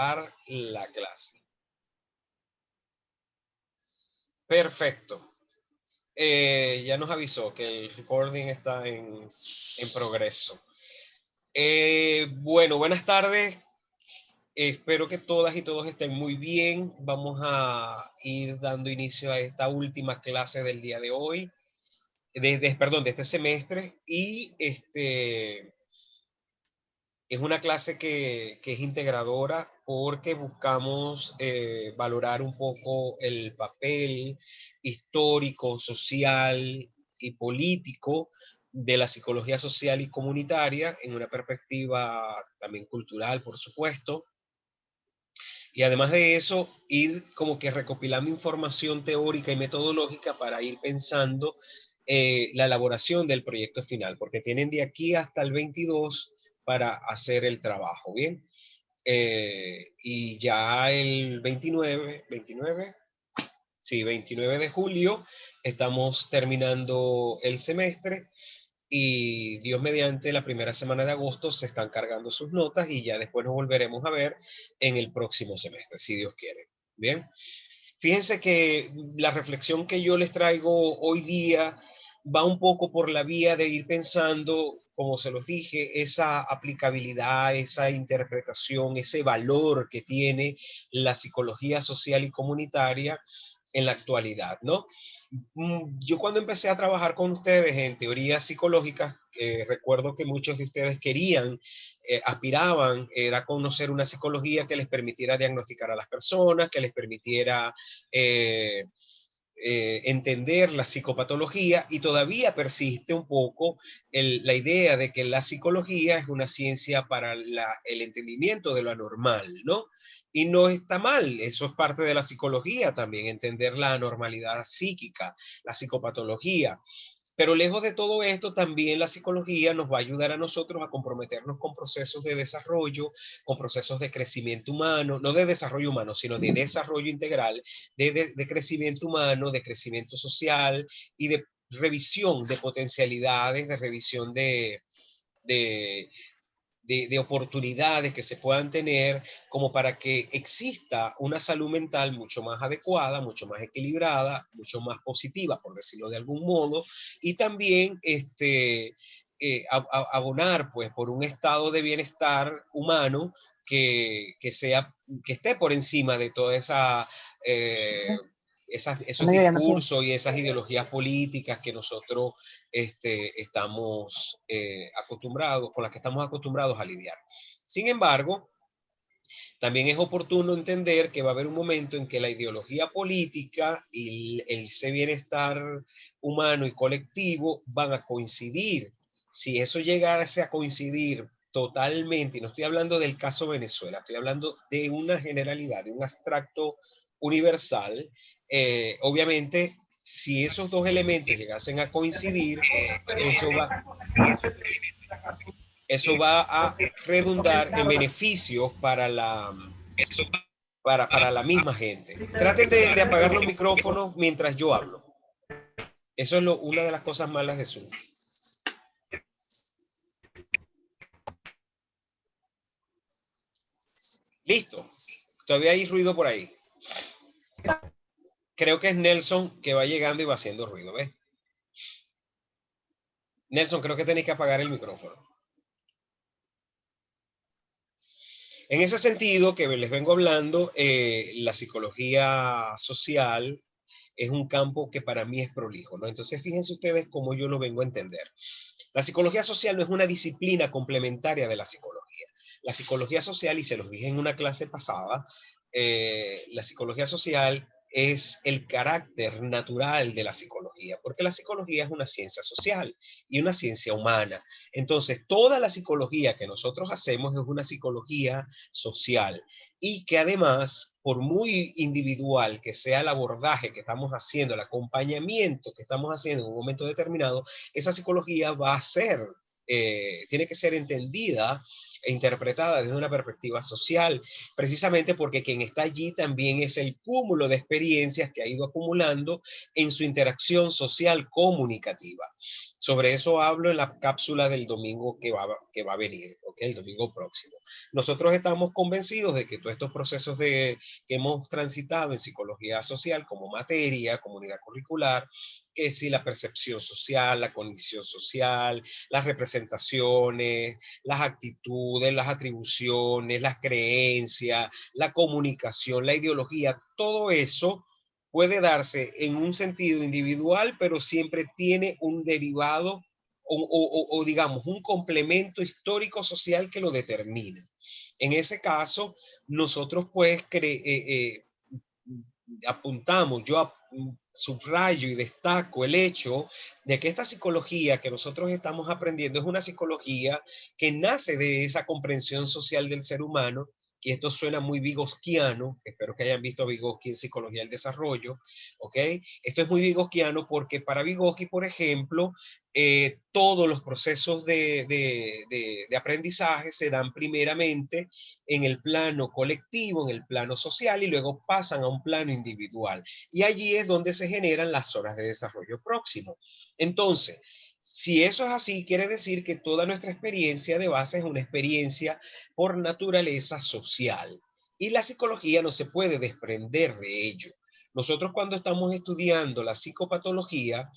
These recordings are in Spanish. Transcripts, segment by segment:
empezar la clase. Perfecto. Ya nos avisó que el recording está en progreso. Bueno, buenas tardes. Espero que todas y todos estén muy bien. Vamos a ir dando inicio a esta última clase del día de hoy, perdón, de este semestre. Y es una clase que es integradora porque buscamos valorar un poco el papel histórico, social y político de la psicología social y comunitaria en una perspectiva también cultural, por supuesto. Y además de eso, ir como que recopilando información teórica y metodológica para ir pensando la elaboración del proyecto final, porque tienen de aquí hasta el 22 para hacer el trabajo, ¿bien? Y ya el 29, sí, 29 de julio estamos terminando el semestre y Dios mediante la primera semana de agosto se están cargando sus notas y ya después nos volveremos a ver en el próximo semestre, si Dios quiere. Bien, fíjense que la reflexión que yo les traigo hoy día va un poco por la vía de ir pensando, como se los dije, esa aplicabilidad, esa interpretación, ese valor que tiene la psicología social y comunitaria en la actualidad, ¿no? Yo cuando empecé a trabajar con ustedes en teorías psicológicas, recuerdo que muchos de ustedes querían, aspiraban, era conocer una psicología que les permitiera diagnosticar a las personas, que les permitiera eh, entender la psicopatología, y todavía persiste un poco la idea de que la psicología es una ciencia para el entendimiento de lo anormal, ¿no? Y no está mal, eso es parte de la psicología también, entender la anormalidad psíquica, la psicopatología. Pero lejos de todo esto, también la psicología nos va a ayudar a nosotros a comprometernos con procesos de desarrollo, con procesos de crecimiento humano, no de desarrollo humano, sino de desarrollo integral, de crecimiento humano, de crecimiento social y de revisión de potencialidades, de revisión de, de oportunidades que se puedan tener como para que exista una salud mental mucho más adecuada, mucho más equilibrada, mucho más positiva, por decirlo de algún modo, y también abonar pues por un estado de bienestar humano sea, que esté por encima de toda esa esos discursos y esas ideologías políticas que nosotros estamos acostumbrados, con las que estamos acostumbrados a lidiar. Sin embargo, también es oportuno entender que va a haber un momento en que la ideología política y ese bienestar humano y colectivo van a coincidir. Si eso llegase a coincidir totalmente, y no estoy hablando del caso Venezuela, estoy hablando de una generalidad, de un abstracto universal, obviamente, si esos dos elementos llegasen a coincidir, eso va a redundar en beneficios para la misma gente. Traten de apagar los micrófonos mientras yo hablo. Eso es una de las cosas malas de Zoom. Listo. Todavía hay ruido por ahí. Creo que es Nelson que va llegando y va haciendo ruido, ¿ves? Nelson, creo que tenéis que apagar el micrófono. En ese sentido que les vengo hablando, la psicología social es un campo que para mí es prolijo, ¿no? Entonces, fíjense ustedes cómo yo lo vengo a entender. La psicología social no es una disciplina complementaria de la psicología. La psicología social, y se los dije en una clase pasada, la psicología social es el carácter natural de la psicología, porque la psicología es una ciencia social y una ciencia humana. Entonces, toda la psicología que nosotros hacemos es una psicología social y que además, por muy individual que sea el abordaje que estamos haciendo, el acompañamiento que estamos haciendo en un momento determinado, esa psicología va a ser, tiene que ser entendida e interpretada desde una perspectiva social, precisamente porque quien está allí también es el cúmulo de experiencias que ha ido acumulando en su interacción social comunicativa. Sobre eso hablo en la cápsula del domingo que va a venir, ¿ok? El domingo próximo. Nosotros estamos convencidos de que todos estos procesos que hemos transitado en psicología social como materia, comunidad curricular, que si la percepción social, la condición social, las representaciones, las actitudes, las atribuciones, las creencias, la comunicación, la ideología, todo eso puede darse en un sentido individual, pero siempre tiene un derivado o digamos un complemento histórico social que lo determina. En ese caso, nosotros pues apuntamos, subrayo y destaco el hecho de que esta psicología que nosotros estamos aprendiendo es una psicología que nace de esa comprensión social del ser humano, y esto suena muy vygotsquiano, espero que hayan visto a Vygotsky en Psicología del Desarrollo, ¿ok? Esto es muy vygotsquiano porque para Vygotsky, por ejemplo, todos los procesos de aprendizaje se dan primeramente en el plano colectivo, en el plano social, y luego pasan a un plano individual. Y allí es donde se generan las zonas de desarrollo próximo. Entonces, si eso es así, quiere decir que toda nuestra experiencia de base es una experiencia por naturaleza social. Y la psicología no se puede desprender de ello. Nosotros cuando estamos estudiando la psicopatología,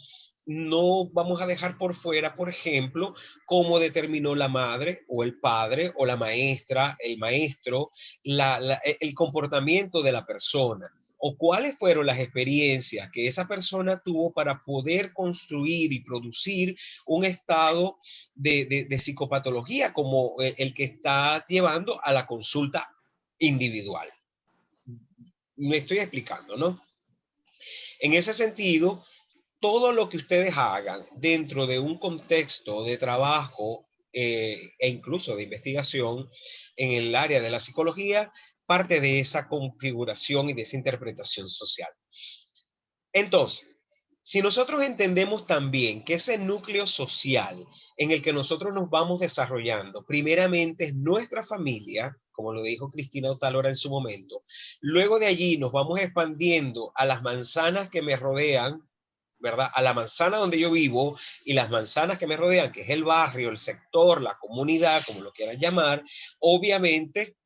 no vamos a dejar por fuera, por ejemplo, cómo determinó la madre o el padre o la maestra, el maestro, el comportamiento de la persona o cuáles fueron las experiencias que esa persona tuvo para poder construir y producir un estado de psicopatología como el que está llevando a la consulta individual. Me estoy explicando, ¿no? En ese sentido, todo lo que ustedes hagan dentro de un contexto de trabajo e incluso de investigación en el área de la psicología, parte de esa configuración y de esa interpretación social. Entonces, si nosotros entendemos también que ese núcleo social en el que nosotros nos vamos desarrollando, primeramente es nuestra familia, como lo dijo Cristina Otalora en su momento, luego de allí nos vamos expandiendo a las manzanas que me rodean, ¿verdad? A la manzana donde yo vivo y las manzanas que me rodean, que es el barrio, el sector, la comunidad, como lo quieran llamar, obviamente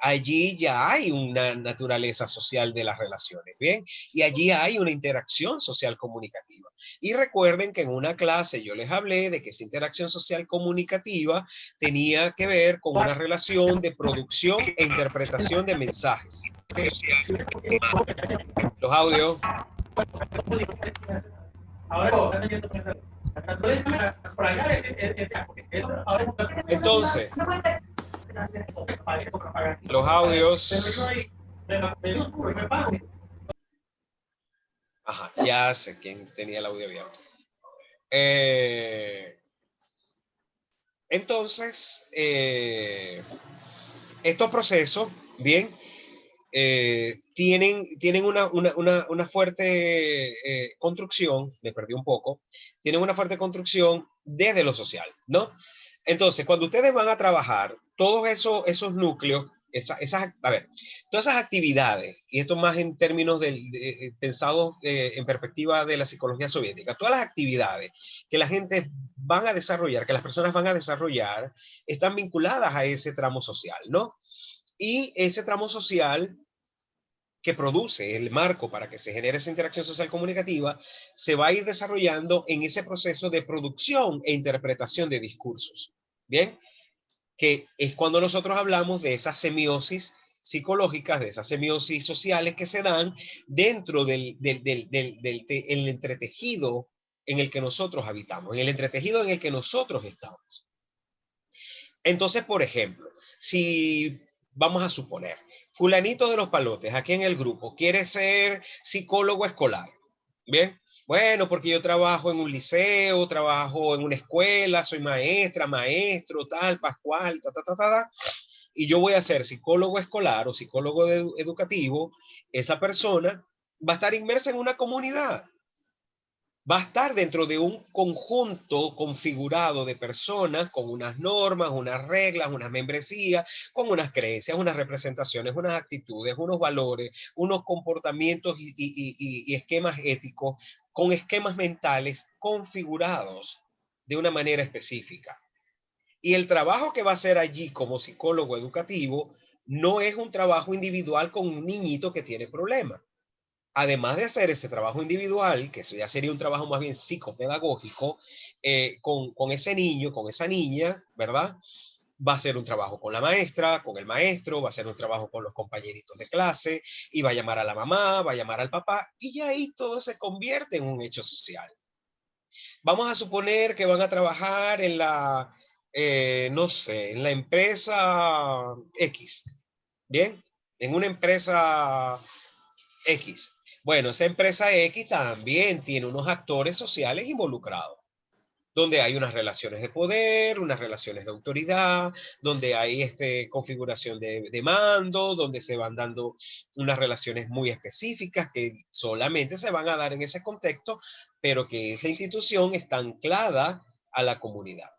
allí ya hay una naturaleza social de las relaciones, ¿bien? Y allí hay una interacción social comunicativa. Y recuerden que en una clase yo les hablé de que esa interacción social comunicativa tenía que ver con una relación de producción e interpretación de mensajes. Los audios. Entonces, los audios. Ajá, ya sé quién tenía el audio abierto. Entonces, estos procesos, bien, tienen una fuerte construcción, me perdí un poco, tienen una fuerte construcción desde lo social, ¿no? Entonces, cuando ustedes van a trabajar, todos esos núcleos, a ver, todas esas actividades, y esto más en términos pensados en perspectiva de la psicología soviética, todas las actividades que la gente van a desarrollar, que las personas van a desarrollar, están vinculadas a ese tramo social, ¿no? Y ese tramo social que produce el marco para que se genere esa interacción social comunicativa, se va a ir desarrollando en ese proceso de producción e interpretación de discursos. Bien, que es cuando nosotros hablamos de esas semiosis psicológicas, de esas semiosis sociales que se dan dentro el entretejido en el que nosotros habitamos, en el entretejido en el que nosotros estamos. Entonces, por ejemplo, si vamos a suponer, fulanito de los palotes, aquí en el grupo, quiere ser psicólogo escolar, ¿bien? Bueno, porque yo trabajo en un liceo, trabajo en una escuela, soy maestra, maestro, tal, pascual, y yo voy a ser psicólogo escolar o psicólogo educativo, esa persona va a estar inmersa en una comunidad, va a estar dentro de un conjunto configurado de personas con unas normas, unas reglas, unas membresías, con unas creencias, unas representaciones, unas actitudes, unos valores, unos comportamientos y esquemas éticos con esquemas mentales configurados de una manera específica. Y el trabajo que va a hacer allí como psicólogo educativo no es un trabajo individual con un niñito que tiene problemas. Además de hacer ese trabajo individual, que eso ya sería un trabajo más bien psicopedagógico, con ese niño, con esa niña, ¿verdad? Va a ser un trabajo con la maestra, con el maestro, va a ser un trabajo con los compañeritos de clase, y va a llamar a la mamá, va a llamar al papá, y ya ahí todo se convierte en un hecho social. Vamos a suponer que van a trabajar en la, no sé, en la empresa X, ¿bien? En una empresa X. Bueno, esa empresa X también tiene unos actores sociales involucrados, donde hay unas relaciones de poder, unas relaciones de autoridad, donde hay configuración de mando, donde se van dando unas relaciones muy específicas que solamente se van a dar en ese contexto, pero que esa institución está anclada a la comunidad.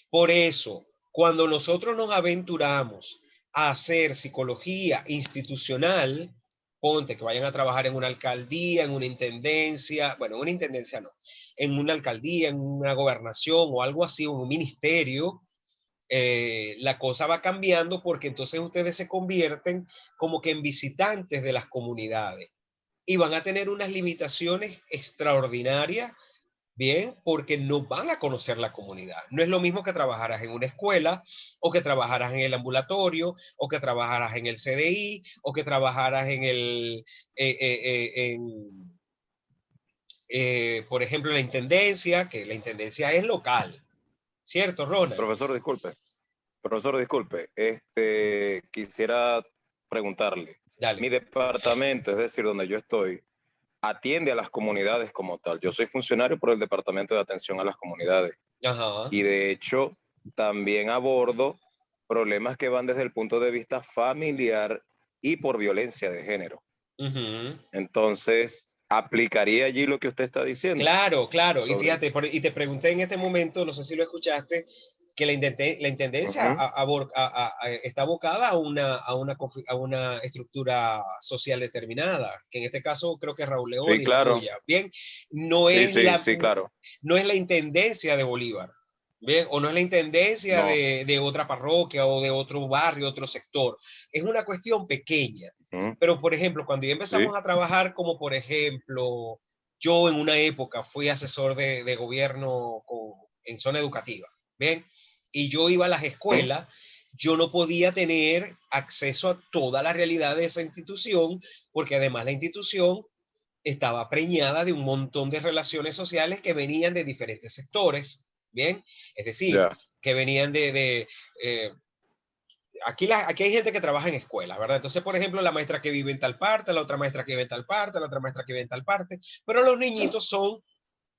Por eso, cuando nosotros nos aventuramos a hacer psicología institucional, ponte que vayan a trabajar en una alcaldía, en una intendencia, bueno, en una intendencia no, en una alcaldía, en una gobernación o algo así, en un ministerio, la cosa va cambiando porque entonces ustedes se convierten como que en visitantes de las comunidades y van a tener unas limitaciones extraordinarias. Bien, porque no van a conocer la comunidad. No es lo mismo que trabajaras en una escuela, o que trabajaras en el ambulatorio, o que trabajaras en el CDI, o que trabajaras en por ejemplo, en la intendencia, que la intendencia es local, ¿cierto, Ronald? Profesor, disculpe. Profesor, disculpe. Quisiera preguntarle. Mi Dale. departamento, es decir, donde yo estoy, atiende a las comunidades como tal. Yo soy funcionario por el Departamento de Atención a las Comunidades. Ajá. Y de hecho, también abordo problemas que van desde el punto de vista familiar y por violencia de género. Ujú. Entonces, ¿aplicaría allí lo que usted está diciendo? Claro, claro. Y Sobre... fíjate, y te pregunté en este momento, no sé si lo escuchaste, que la intendencia Ujú. está abocada a una estructura social determinada, que en este caso creo que es Raúl León Sí, y la claro. tuya. Bien, no Sí, es sí, la, sí, claro. no es la intendencia de Bolívar, bien, o no es la intendencia No. de otra parroquia o de otro barrio, otro sector. Es una cuestión pequeña. Ujú. Pero, por ejemplo, cuando ya Sí. empezamos a trabajar, como por ejemplo, yo en una época fui asesor de gobierno en zona educativa, ¿bien? Y yo iba a las Ujú. escuelas, yo no podía tener acceso a toda la realidad de esa institución, porque además la institución estaba preñada de un montón de relaciones sociales que venían de diferentes sectores, ¿bien? Es decir, Ya. que venían eh, aquí hay gente que trabaja en escuelas, ¿verdad? Entonces, por ejemplo, la maestra que vive en tal parte, la otra maestra que vive en tal parte, la otra maestra que vive en tal parte, pero los niñitos son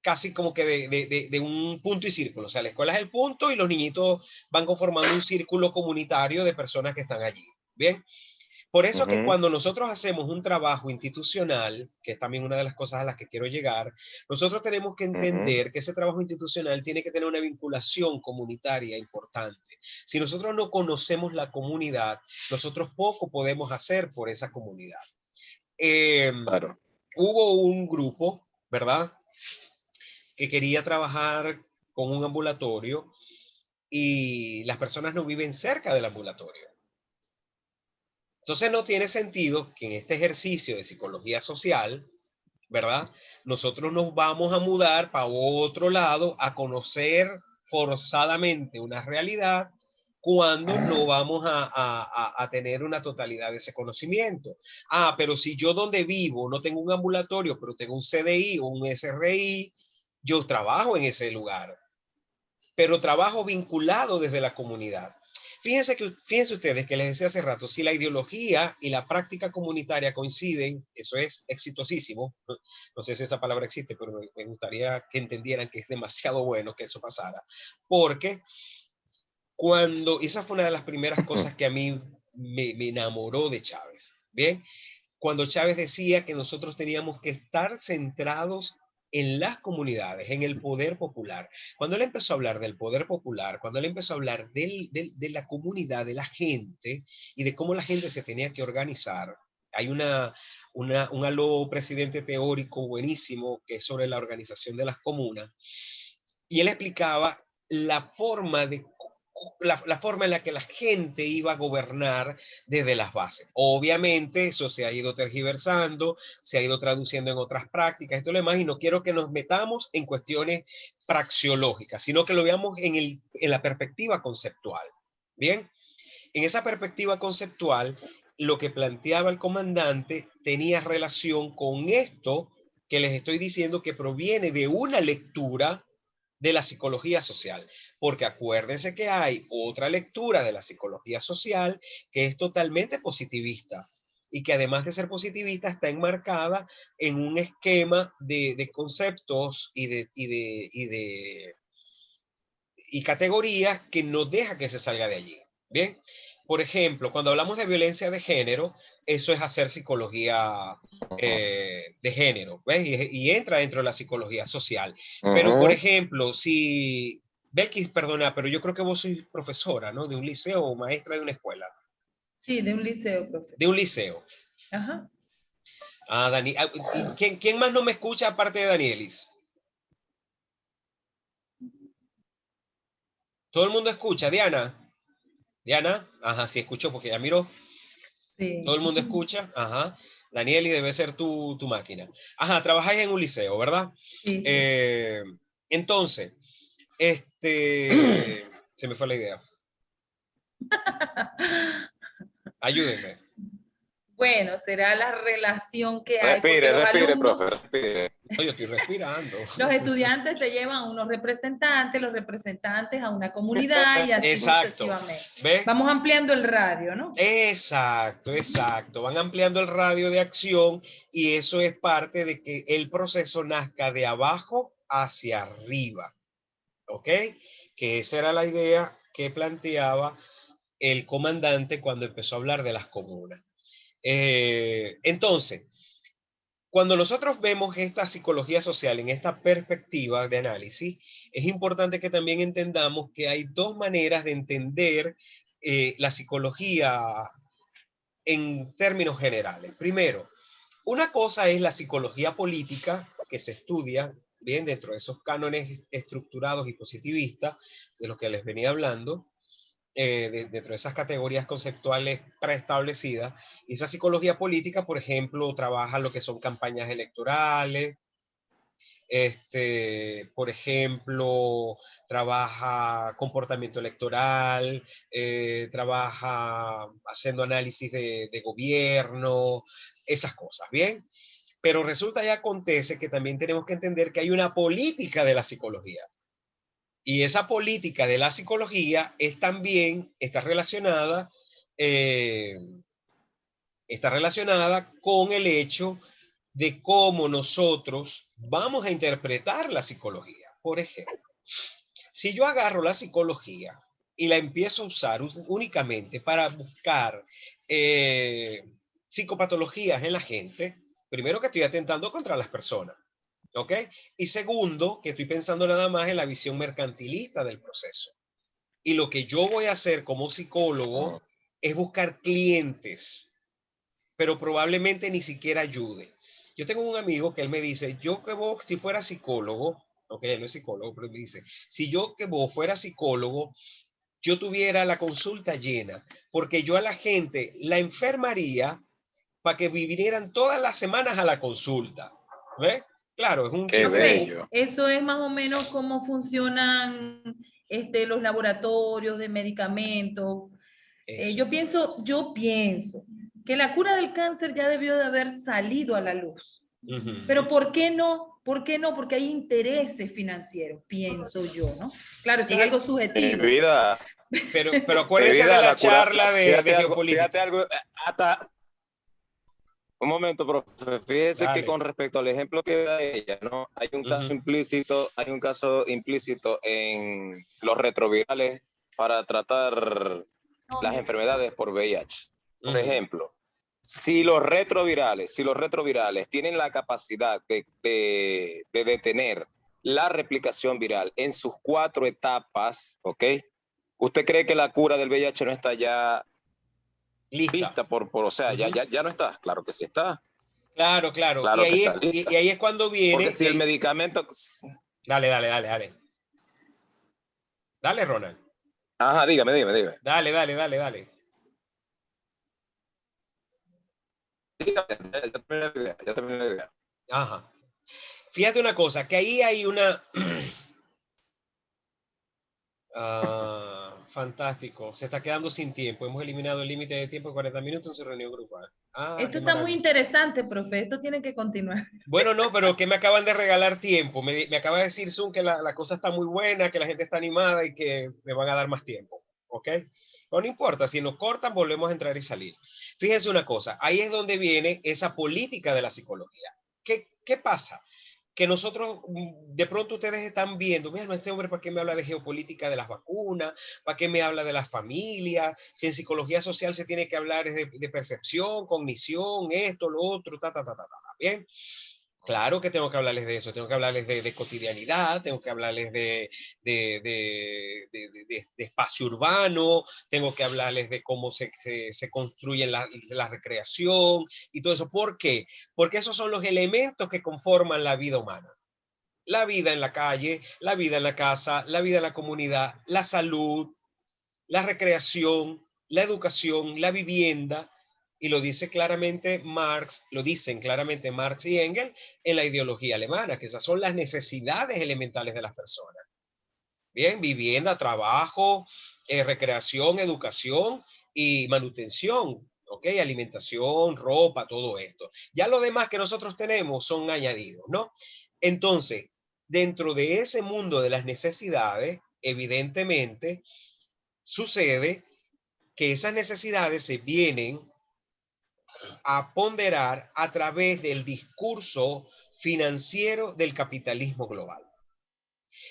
casi como que de un punto y círculo. O sea, la escuela es el punto y los niñitos van conformando un círculo comunitario de personas que están allí. Bien. Por eso que Ujú. cuando nosotros hacemos un trabajo institucional, que es también una de las cosas a las que quiero llegar, nosotros tenemos que Ujú. entender que ese trabajo institucional tiene que tener una vinculación comunitaria importante. Si nosotros no conocemos la comunidad, nosotros poco podemos hacer por esa comunidad. Eh, Claro. Hubo un grupo, ¿verdad?, que quería trabajar con un ambulatorio y las personas no viven cerca del ambulatorio. Entonces no tiene sentido que en este ejercicio de psicología social, ¿verdad? Nosotros nos vamos a mudar para otro lado a conocer forzadamente una realidad cuando no vamos a tener una totalidad de ese conocimiento. Ah, pero si yo donde vivo no tengo un ambulatorio, pero tengo un CDI o un SRI, yo trabajo en ese lugar, pero trabajo vinculado desde la comunidad. Fíjense ustedes que les decía hace rato, si la ideología y la práctica comunitaria coinciden, eso es exitosísimo. No sé si esa palabra existe, pero me gustaría que entendieran que es demasiado bueno que eso pasara. Porque esa fue una de las primeras cosas que a mí me enamoró de Chávez. Bien, cuando Chávez decía que nosotros teníamos que estar centrados en las comunidades, en el poder popular. Cuando él empezó a hablar del poder popular, cuando él empezó a hablar de la comunidad, de la gente y de cómo la gente se tenía que organizar, Hay un aló presidente teórico buenísimo que es sobre la organización de las comunas, y él explicaba la forma de la forma en la que la gente iba a gobernar desde las bases. Obviamente eso se ha ido tergiversando, se ha ido traduciendo en otras prácticas, esto lo demás, y no quiero que nos metamos en cuestiones praxeológicas, sino que lo veamos en la perspectiva conceptual. Bien, en esa perspectiva conceptual, lo que planteaba el comandante tenía relación con esto que les estoy diciendo, que proviene de una lectura de la psicología social, porque acuérdense que hay otra lectura de la psicología social que es totalmente positivista y que además de ser positivista está enmarcada en un esquema de conceptos y categorías que no deja que se salga de allí. Bien, por ejemplo, cuando hablamos de violencia de género, eso es hacer psicología de género, ¿ves? Y entra dentro de la psicología social. Pero, por ejemplo, si, Belkis, perdona, pero yo creo que vos sois profesora, ¿no? De un liceo o maestra de una escuela. Sí, de un liceo, profe. De un liceo. Ajá. Ah, Dani, ¿quién más no me escucha aparte de Danielis? ¿Todo el mundo escucha? Diana. Diana, ajá, sí escucho porque ya miro. Sí. Todo el mundo escucha, ajá. Danieli, debe ser tu máquina. Ajá, trabajáis en un liceo, ¿verdad? Sí, sí. Entonces, se me fue la idea. Ayúdenme. Bueno, será la relación que hay, porque Respire, los respire, alumnos, profe, respire. No, yo estoy respirando. los estudiantes te llevan a unos representantes, los representantes a una comunidad y así Exacto. sucesivamente. ¿Ve? Vamos ampliando el radio, ¿no? Exacto, exacto. Van ampliando el radio de acción y eso es parte de que el proceso nazca de abajo hacia arriba. ¿Ok? Que esa era la idea que planteaba el comandante cuando empezó a hablar de las comunas. Entonces, cuando nosotros vemos esta psicología social en esta perspectiva de análisis, es importante que también entendamos que hay dos maneras de entender la psicología en términos generales. Primero, una cosa es la psicología política que se estudia bien dentro de esos cánones estructurados y positivistas de los que les venía hablando, dentro de esas categorías conceptuales preestablecidas. Y esa psicología política, por ejemplo, trabaja lo que son campañas electorales, por ejemplo, trabaja comportamiento electoral, trabaja haciendo análisis de gobierno, esas cosas, ¿bien? Pero resulta y acontece que también tenemos que entender que hay una política de la psicología. Y esa política de la psicología es también, eh, está relacionada con el hecho de cómo nosotros vamos a interpretar la psicología. Por ejemplo, si yo agarro la psicología y la empiezo a usar únicamente para buscar psicopatologías en la gente, primero que estoy atentando contra las personas, ¿ok? Y segundo, que estoy pensando nada más en la visión mercantilista del proceso. Y lo que yo voy a hacer como psicólogo es buscar clientes, pero probablemente ni siquiera ayude. Yo tengo un amigo que él me dice, yo que vos, si fuera psicólogo, ok, él no es psicólogo, pero me dice, si yo que vos fuera psicólogo, yo tuviera la consulta llena, porque yo a la gente la enfermaría para que vinieran todas las semanas a la consulta. ¿Ves? Claro, es un Qué tipo... bello. Eso es más o menos cómo funcionan los laboratorios de medicamentos. Yo pienso que la cura del cáncer ya debió de haber salido a la luz. Pero ¿por qué no? ¿Por qué no? Porque hay intereses financieros, pienso yo, ¿no? Claro, eso es algo Mi subjetivo. vida, pero mi acuérdense de vida, la la cura, charla de geopolítica. fíjate algo, hasta un momento, profe, fíjese que Dale. con respecto al ejemplo que da ella, ¿no? Hay un caso implícito en los retrovirales para tratar las enfermedades por VIH. Por ejemplo, si los retrovirales tienen la capacidad de detener la replicación viral en sus 4 etapas, ¿ok? ¿Usted cree que la cura del VIH no está ya Lista. Lista o sea, ya no está. Claro que sí está. Claro, claro. Claro que está lista. Y ahí es cuando Porque viene. si el medicamento... Dale, dale, dale, dale. Dale, Ronald. Ajá, dígame. Dale, dale, dale, dale. Dígame, ya terminé la idea. Ajá. Fíjate una cosa, que ahí hay una... fantástico. Se está quedando sin tiempo. Hemos eliminado el límite de tiempo de 40 minutos en su reunión grupal. Esto Qué está muy maravilla. interesante, profe. Esto tiene que continuar. Bueno, no, pero que me acaban de regalar tiempo. Me acaba de decir Zoom que la cosa está muy buena, que la gente está animada y que me van a dar más tiempo. ¿Ok? Pero no importa, si nos cortan, volvemos a entrar y salir. Fíjense una cosa, ahí es donde viene esa política de la psicología. ¿Qué pasa? Que nosotros, de pronto ustedes están viendo, mira, este hombre, ¿para qué me habla de geopolítica de las vacunas? ¿Para qué me habla de las familias? Si en psicología social se tiene que hablar de percepción, cognición, esto, lo otro, ¿bien? Claro que tengo que hablarles de eso, tengo que hablarles de cotidianidad, tengo que hablarles de espacio urbano, tengo que hablarles de cómo se construye la recreación y todo eso. ¿Por qué? Porque esos son los elementos que conforman la vida humana. La vida en la calle, la vida en la casa, la vida en la comunidad, la salud, la recreación, la educación, la vivienda, y lo dice claramente Marx, lo dicen claramente Marx y Engels en la ideología alemana, que esas son las necesidades elementales de las personas. Bien, vivienda, trabajo, recreación, educación y manutención, ¿ok? Alimentación, ropa, todo esto. Ya lo demás que nosotros tenemos son añadidos, ¿no? Entonces, dentro de ese mundo de las necesidades, evidentemente, sucede que esas necesidades se vienen a ponderar a través del discurso financiero del capitalismo global.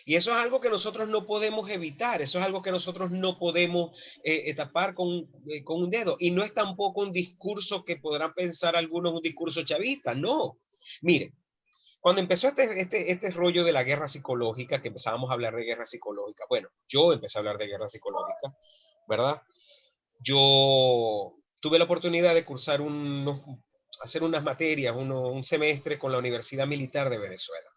Y eso es algo que nosotros no podemos evitar, eso es algo que nosotros no podemos tapar con un dedo. Y no es tampoco un discurso que podrán pensar algunos un discurso chavista, no. Mire, cuando empezó este rollo de la guerra psicológica, que empezábamos a hablar de guerra psicológica, bueno, yo empecé a hablar de guerra psicológica, ¿verdad? Yo tuve la oportunidad de cursar hacer unas materias, un semestre con la Universidad Militar de Venezuela.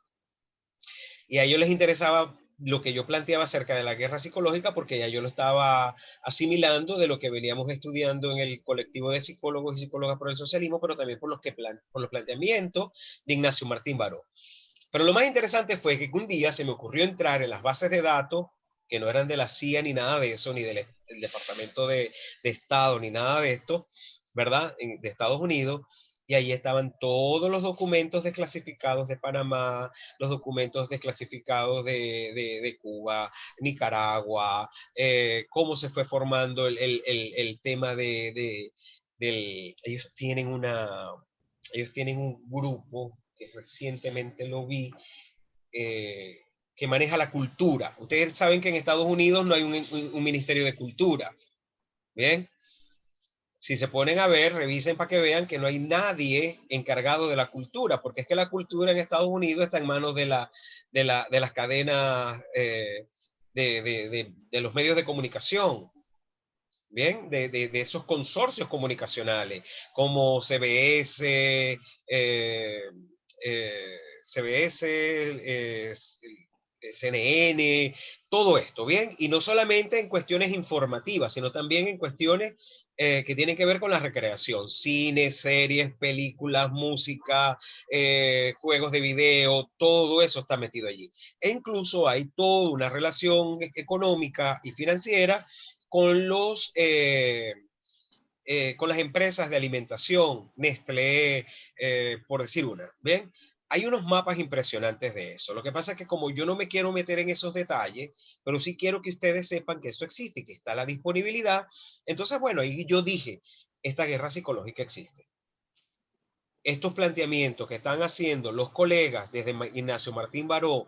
Y a ellos les interesaba lo que yo planteaba acerca de la guerra psicológica, porque ya yo lo estaba asimilando de lo que veníamos estudiando en el colectivo de psicólogos y psicólogas por el socialismo, pero también por los planteamientos de Ignacio Martín Baró. Pero lo más interesante fue que un día se me ocurrió entrar en las bases de datos, que no eran de la CIA ni nada de eso, ni del Departamento de Estado, ni nada de esto, ¿verdad? De Estados Unidos, y ahí estaban todos los documentos desclasificados de Panamá, los documentos desclasificados de Cuba, Nicaragua, cómo se fue formando el tema ellos tienen un grupo que recientemente lo vi, que maneja la cultura. Ustedes saben que en Estados Unidos no hay un ministerio de cultura. Bien, si se ponen a ver, revisen para que vean que no hay nadie encargado de la cultura, porque es que la cultura en Estados Unidos está en manos de las cadenas, de los medios de comunicación. Bien, de esos consorcios comunicacionales, como CBS, CBS, CNN, todo esto, ¿bien? Y no solamente en cuestiones informativas, sino también en cuestiones que tienen que ver con la recreación, cine, series, películas, música, juegos de video, todo eso está metido allí. E incluso hay toda una relación económica y financiera con con las empresas de alimentación, Nestlé, por decir una, ¿bien? Hay unos mapas impresionantes de eso. Lo que pasa es que como yo no me quiero meter en esos detalles, pero sí quiero que ustedes sepan que eso existe, que está a la disponibilidad. Entonces, bueno, ahí yo dije, esta guerra psicológica existe. Estos planteamientos que están haciendo los colegas, desde Ignacio Martín Baró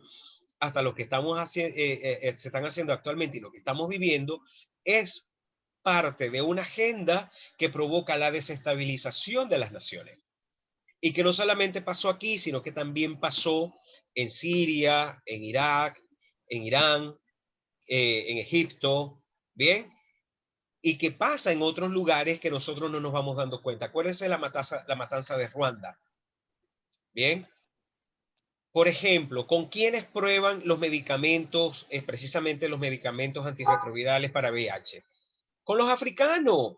hasta lo que se están haciendo actualmente y lo que estamos viviendo, es parte de una agenda que provoca la desestabilización de las naciones. Y que no solamente pasó aquí, sino que también pasó en Siria, en Irak, en Irán, en Egipto, ¿bien? y que pasa en otros lugares que nosotros no nos vamos dando cuenta. Acuérdense la matanza de Ruanda. Bien. Por ejemplo, ¿con quiénes prueban los medicamentos, precisamente los medicamentos antirretrovirales para VIH? Con los africanos.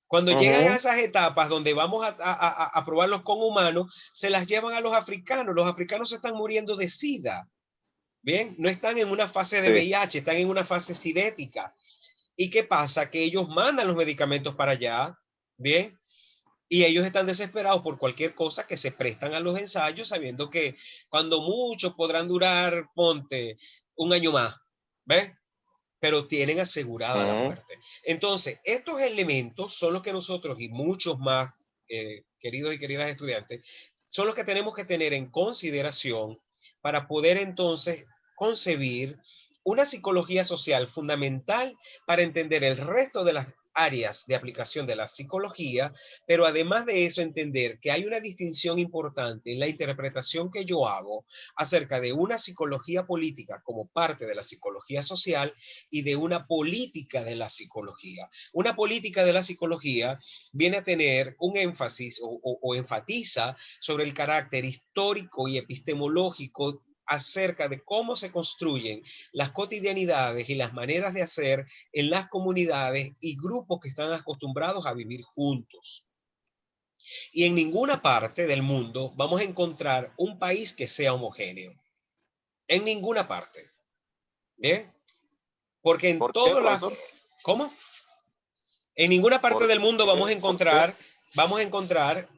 Cuando llegan a esas etapas donde vamos a probarlos con humanos, se las llevan a los africanos. Los africanos se están muriendo de SIDA. Bien, no están en una fase de VIH, están en una fase sidética. ¿Y qué pasa? Que ellos mandan los medicamentos para allá, bien, y ellos están desesperados por cualquier cosa que se prestan a los ensayos, sabiendo que cuando mucho podrán durar, ponte, un año más, ¿ves? Pero tienen asegurada la muerte. Entonces, estos elementos son los que nosotros y muchos más, queridos y queridas estudiantes, son los que tenemos que tener en consideración para poder entonces concebir una psicología social fundamental para entender el resto de las áreas de aplicación de la psicología, pero además de eso entender que hay una distinción importante en la interpretación que yo hago acerca de una psicología política como parte de la psicología social y de una política de la psicología. Una política de la psicología viene a tener un énfasis o enfatiza sobre el carácter histórico y epistemológico acerca de cómo se construyen las cotidianidades y las maneras de hacer en las comunidades y grupos que están acostumbrados a vivir juntos. Y en ninguna parte del mundo vamos a encontrar un país que sea homogéneo. En ninguna parte. ¿Bien? Porque en todas las... ¿Cómo? En ninguna parte del mundo vamos a encontrar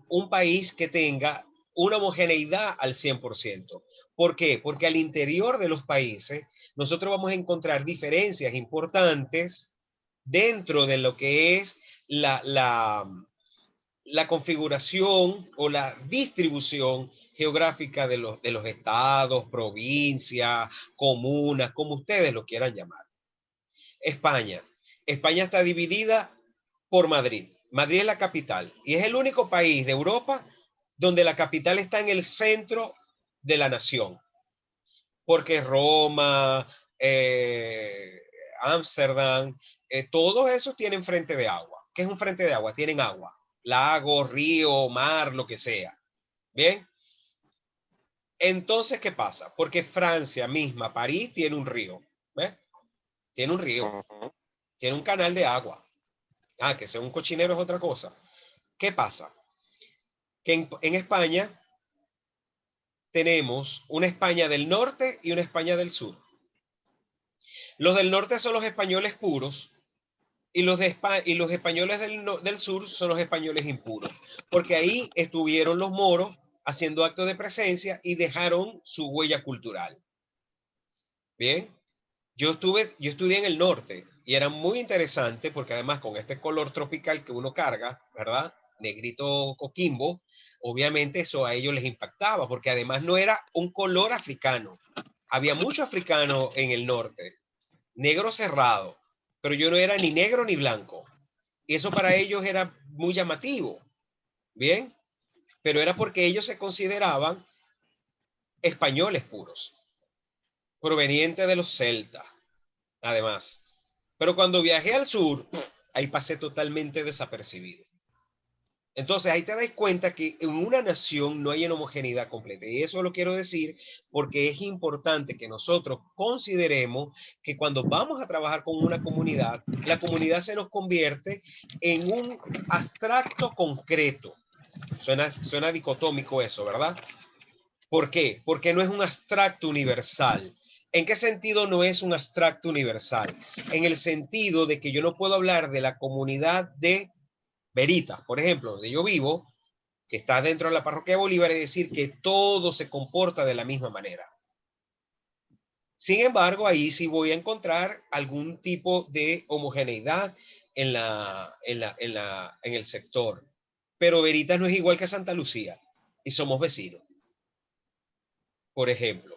un país que tenga una homogeneidad al 100%. ¿Por qué? Porque al interior de los países nosotros vamos a encontrar diferencias importantes dentro de lo que es la configuración o la distribución geográfica de los estados, provincias, comunas, como ustedes lo quieran llamar. España. España está dividida por Madrid. Madrid es la capital y es el único país de Europa donde la capital está en el centro de la nación. Porque Roma, Ámsterdam, todos esos tienen frente de agua. ¿Qué es un frente de agua? Tienen agua. Lago, río, mar, lo que sea. ¿Bien? Entonces, ¿qué pasa? Porque Francia misma, París, tiene un río. ¿Ves? Tiene un río. Tiene un canal de agua. Ah, que sea un cochinero es otra cosa. ¿Qué pasa? Que en España tenemos una España del norte y una España del sur. Los del norte son los españoles puros y los españoles del sur son los españoles impuros, porque ahí estuvieron los moros haciendo actos de presencia y dejaron su huella cultural. Bien, yo estudié en el norte y era muy interesante porque además con este color tropical que uno carga, ¿verdad? Negrito coquimbo, obviamente eso a ellos les impactaba porque además no era un color africano. Había mucho africano en el norte, negro cerrado, pero yo no era ni negro ni blanco. Y eso para ellos era muy llamativo, ¿bien? Pero era porque ellos se consideraban españoles puros, provenientes de los celtas, además. Pero cuando viajé al sur, ahí pasé totalmente desapercibido. Entonces ahí te das cuenta que en una nación no hay una homogeneidad completa. Y eso lo quiero decir porque es importante que nosotros consideremos que cuando vamos a trabajar con una comunidad, la comunidad se nos convierte en un abstracto concreto. Suena dicotómico eso, ¿verdad? ¿Por qué? Porque no es un abstracto universal. ¿En qué sentido no es un abstracto universal? En el sentido de que yo no puedo hablar de la comunidad de Veritas, por ejemplo, donde yo vivo, que está dentro de la parroquia de Bolívar, y decir que todo se comporta de la misma manera. Sin embargo, ahí sí voy a encontrar algún tipo de homogeneidad en el sector. Pero Veritas no es igual que Santa Lucía y somos vecinos. Por ejemplo,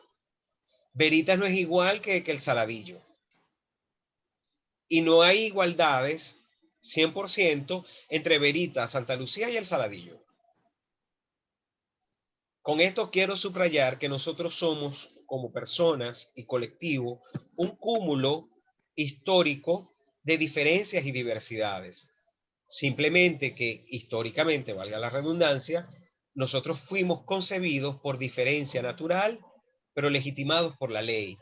Veritas no es igual que el Saladillo. Y no hay igualdades 100% entre Veritas, Santa Lucía y el Saladillo. Con esto quiero subrayar que nosotros somos, como personas y colectivo, un cúmulo histórico de diferencias y diversidades. Simplemente que históricamente, valga la redundancia, nosotros fuimos concebidos por diferencia natural, pero legitimados por la ley.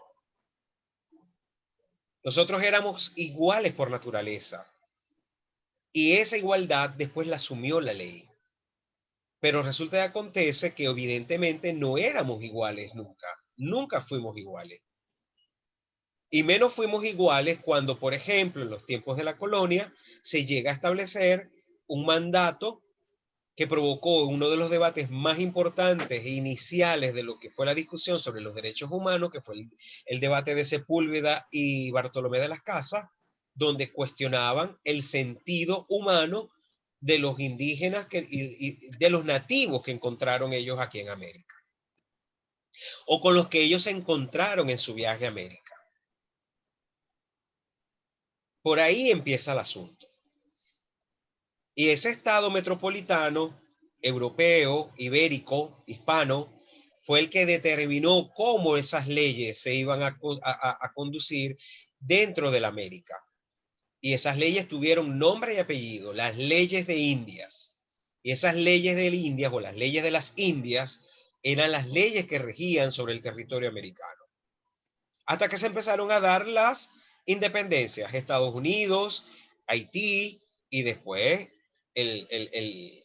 Nosotros éramos iguales por naturaleza. Y esa igualdad después la asumió la ley. Pero resulta que acontece que evidentemente no éramos iguales nunca. Nunca fuimos iguales. Y menos fuimos iguales cuando, por ejemplo, en los tiempos de la colonia, se llega a establecer un mandato que provocó uno de los debates más importantes e iniciales de lo que fue la discusión sobre los derechos humanos, que fue el debate de Sepúlveda y Bartolomé de las Casas, donde cuestionaban el sentido humano de los indígenas y de los nativos que encontraron ellos aquí en América, o con los que ellos se encontraron en su viaje a América. Por ahí empieza el asunto. Y ese estado metropolitano, europeo, ibérico, hispano, fue el que determinó cómo esas leyes se iban a conducir dentro de la América. Y esas leyes tuvieron nombre y apellido, las leyes de Indias. Y esas leyes de Indias, o las leyes de las Indias, eran las leyes que regían sobre el territorio americano. Hasta que se empezaron a dar las independencias, Estados Unidos, Haití, y después el, el,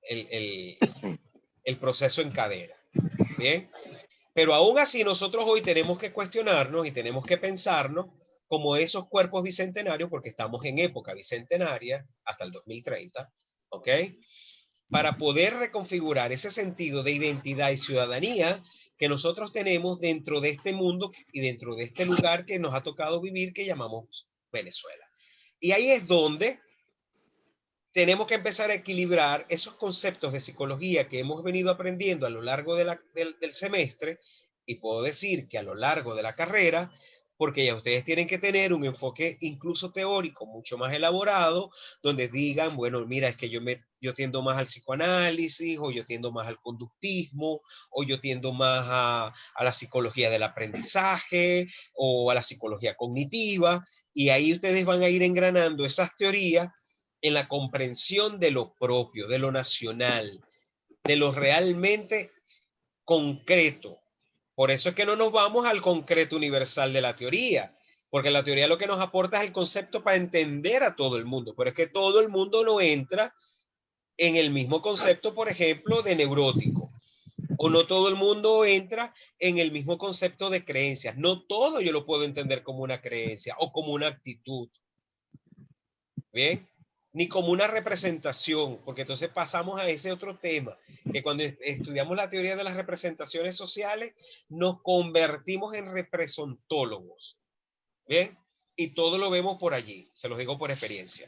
el, el proceso en cadena. Bien, pero aún así nosotros hoy tenemos que cuestionarnos y tenemos que pensarnos como esos cuerpos bicentenarios, porque estamos en época bicentenaria hasta el 2030, ¿ok? Para poder reconfigurar ese sentido de identidad y ciudadanía que nosotros tenemos dentro de este mundo y dentro de este lugar que nos ha tocado vivir, que llamamos Venezuela. Y ahí es donde tenemos que empezar a equilibrar esos conceptos de psicología que hemos venido aprendiendo a lo largo del semestre, y puedo decir que a lo largo de la carrera, porque ya ustedes tienen que tener un enfoque incluso teórico mucho más elaborado, donde digan, bueno, mira, es que yo tiendo más al psicoanálisis, o yo tiendo más al conductismo, o yo tiendo más a la psicología del aprendizaje, o a la psicología cognitiva, y ahí ustedes van a ir engranando esas teorías en la comprensión de lo propio, de lo nacional, de lo realmente concreto. Por eso es que no nos vamos al concreto universal de la teoría, porque la teoría lo que nos aporta es el concepto para entender a todo el mundo, pero es que todo el mundo no entra en el mismo concepto, por ejemplo, de neurótico, o no todo el mundo entra en el mismo concepto de creencias. No todo yo lo puedo entender como una creencia o como una actitud. ¿Bien? Ni como una representación, porque entonces pasamos a ese otro tema, que cuando estudiamos la teoría de las representaciones sociales, nos convertimos en representólogos. ¿Bien? Y todo lo vemos por allí, se los digo por experiencia.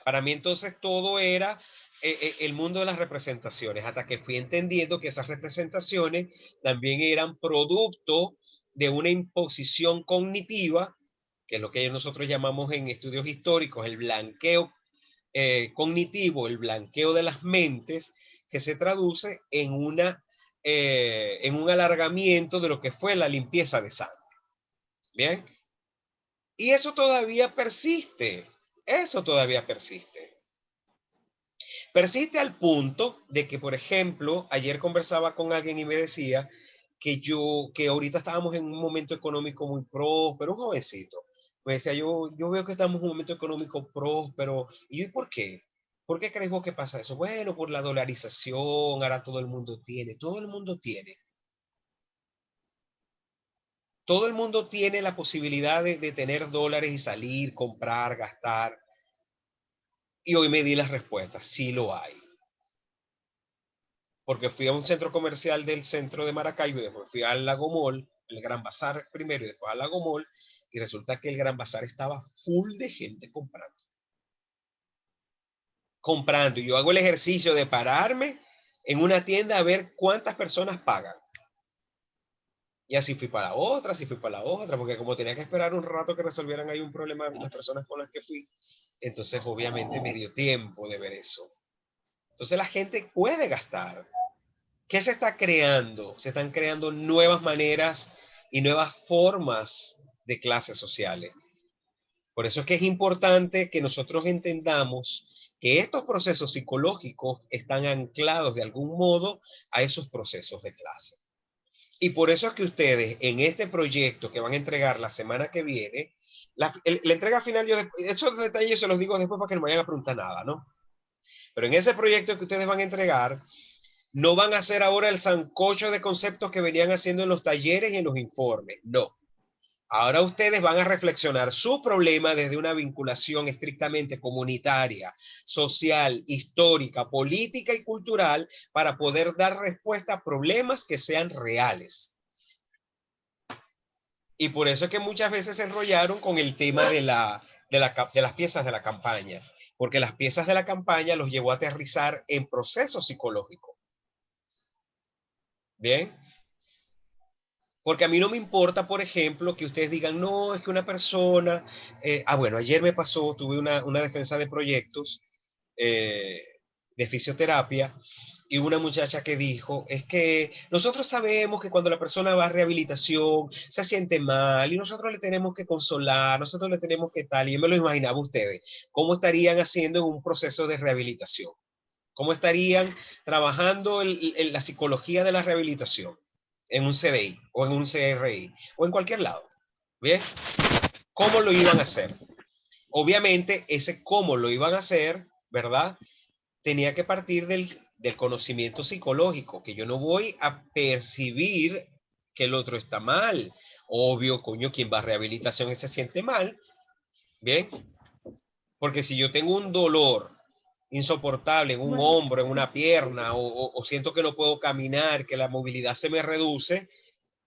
Para mí entonces todo era el mundo de las representaciones, hasta que fui entendiendo que esas representaciones también eran producto de una imposición cognitiva, que es lo que nosotros llamamos en estudios históricos el blanqueo cognitivo, el blanqueo de las mentes, que se traduce en un alargamiento de lo que fue la limpieza de sangre. ¿Bien? Y eso todavía persiste. Eso todavía persiste. Persiste al punto de que, por ejemplo, ayer conversaba con alguien y me decía que ahorita estábamos en un momento económico muy próspero, un jovencito. Me decía, yo veo que estamos en un momento económico próspero. Y yo, ¿y por qué? ¿Por qué crees vos que pasa eso? Bueno, por la dolarización, ahora todo el mundo tiene, todo el mundo tiene. Todo el mundo tiene la posibilidad de tener dólares y salir, comprar, gastar. Y hoy me di las respuestas, sí lo hay. Porque fui a un centro comercial del centro de Maracaibo y después fui al Lago Mall, el Gran Bazar primero y después al Lago Mall, y resulta que el Gran Bazar estaba full de gente comprando. Comprando. Y yo hago el ejercicio de pararme en una tienda a ver cuántas personas pagan. Y así fui para la otra, así fui para la otra, porque como tenía que esperar un rato que resolvieran ahí un problema las personas con las que fui, entonces obviamente me dio tiempo de ver eso. Entonces la gente puede gastar. ¿Qué se está creando? Se están creando nuevas maneras y nuevas formas de clases sociales. Por eso es que es importante que nosotros entendamos que estos procesos psicológicos están anclados de algún modo a esos procesos de clase. Y por eso es que ustedes en este proyecto que van a entregar la semana que viene, la entrega final, esos detalles se los digo después para que no me vayan a preguntar nada, ¿no? Pero en ese proyecto que ustedes van a entregar, no van a hacer ahora el sancocho de conceptos que venían haciendo en los talleres y en los informes, no. Ahora ustedes van a reflexionar su problema desde una vinculación estrictamente comunitaria, social, histórica, política y cultural para poder dar respuesta a problemas que sean reales. Y por eso es que muchas veces se enrollaron con el tema de las piezas de la campaña, porque las piezas de la campaña los llevó a aterrizar en procesos psicológicos. ¿Bien? Porque a mí no me importa, por ejemplo, que ustedes digan, no, es que una persona, bueno, ayer me pasó, tuve una defensa de proyectos de fisioterapia y una muchacha que dijo, es que nosotros sabemos que cuando la persona va a rehabilitación se siente mal y nosotros le tenemos que consolar, nosotros le tenemos que tal, y yo me lo imaginaba ustedes, ¿cómo estarían haciendo en un proceso de rehabilitación? ¿Cómo estarían trabajando la psicología de la rehabilitación? En un CDI o en un CRI o en cualquier lado. ¿Bien? ¿Cómo lo iban a hacer? Obviamente, ese cómo lo iban a hacer, ¿verdad? Tenía que partir del conocimiento psicológico, que yo no voy a percibir que el otro está mal. Obvio, coño, quien va a rehabilitación y se siente mal. ¿Bien? Porque si yo tengo un dolor insoportable en un hombro, en una pierna, o siento que no puedo caminar, que la movilidad se me reduce,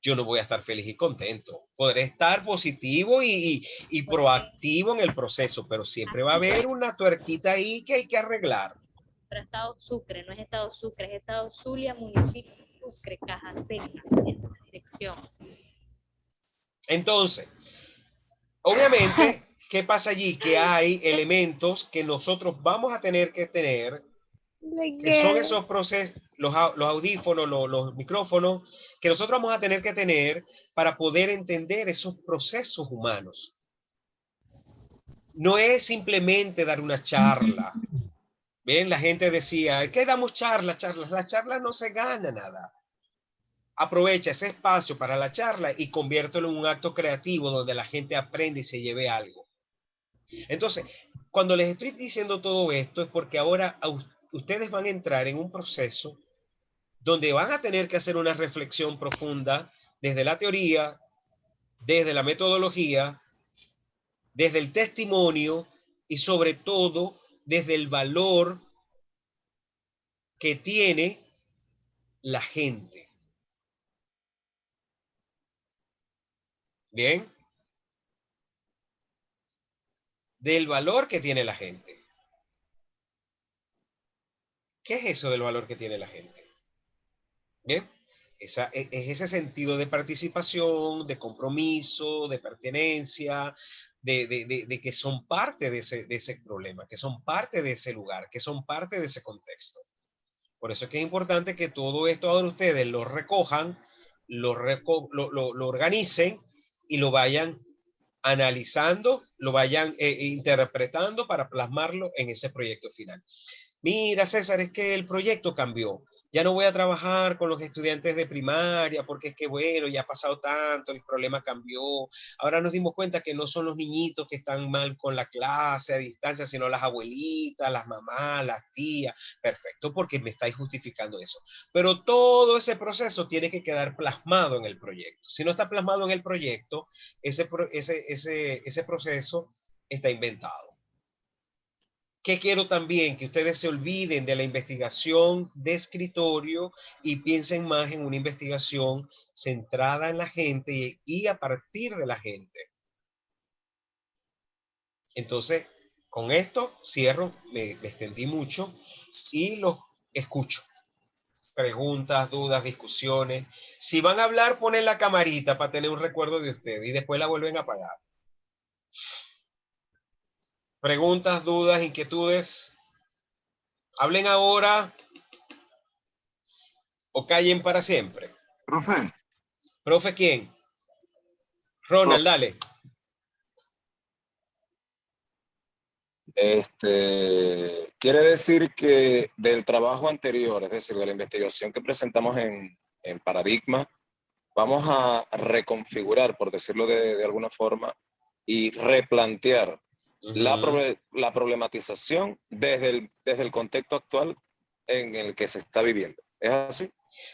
yo no voy a estar feliz y contento. Podré estar positivo y proactivo en el proceso, pero siempre va a haber una tuerquita ahí que hay que arreglar. Pero Estado Sucre, no es Estado Sucre, es Estado Zulia, municipio Sucre, Caja Seca, es la dirección. Entonces, obviamente, ¿qué pasa allí? Que hay elementos que nosotros vamos a tener que tener, que son esos procesos, los audífonos, los micrófonos, que nosotros vamos a tener que tener para poder entender esos procesos humanos. No es simplemente dar una charla. Bien, la gente decía, ¿qué damos charlas? Las charlas no se gana nada. Aprovecha ese espacio para la charla y conviértelo en un acto creativo donde la gente aprende y se lleve algo. Entonces, cuando les estoy diciendo todo esto es porque ahora ustedes van a entrar en un proceso donde van a tener que hacer una reflexión profunda desde la teoría, desde la metodología, desde el testimonio y sobre todo desde el valor que tiene la gente. Bien. Del valor que tiene la gente. ¿Qué es eso del valor que tiene la gente? Bien. Es ese sentido de participación, de compromiso, de pertenencia, de que son parte de ese problema, que son parte de ese lugar, que son parte de ese contexto. Por eso es que es importante que todo esto ahora ustedes lo recojan, lo organicen y lo vayan analizando, lo vayan interpretando para plasmarlo en ese proyecto final. Mira, César, es que el proyecto cambió. Ya no voy a trabajar con los estudiantes de primaria porque es que, bueno, ya ha pasado tanto, el problema cambió. Ahora nos dimos cuenta que no son los niñitos que están mal con la clase a distancia, sino las abuelitas, las mamás, las tías. Perfecto, porque me estáis justificando eso. Pero todo ese proceso tiene que quedar plasmado en el proyecto. Si no está plasmado en el proyecto, ese proceso está inventado. Que quiero también que ustedes se olviden de la investigación de escritorio y piensen más en una investigación centrada en la gente y a partir de la gente. Entonces, con esto cierro, me extendí mucho y los escucho. Preguntas, dudas, discusiones. Si van a hablar, ponen la camarita para tener un recuerdo de ustedes y después la vuelven a apagar. Preguntas, dudas, inquietudes. Hablen ahora o callen para siempre. Profe. ¿Profe quién? Ronald, dale. Quiere decir que del trabajo anterior, es decir, de la investigación que presentamos en Paradigma, vamos a reconfigurar, por decirlo de alguna forma, y replantear la problematización desde el contexto actual en el que se está viviendo. ¿Es así?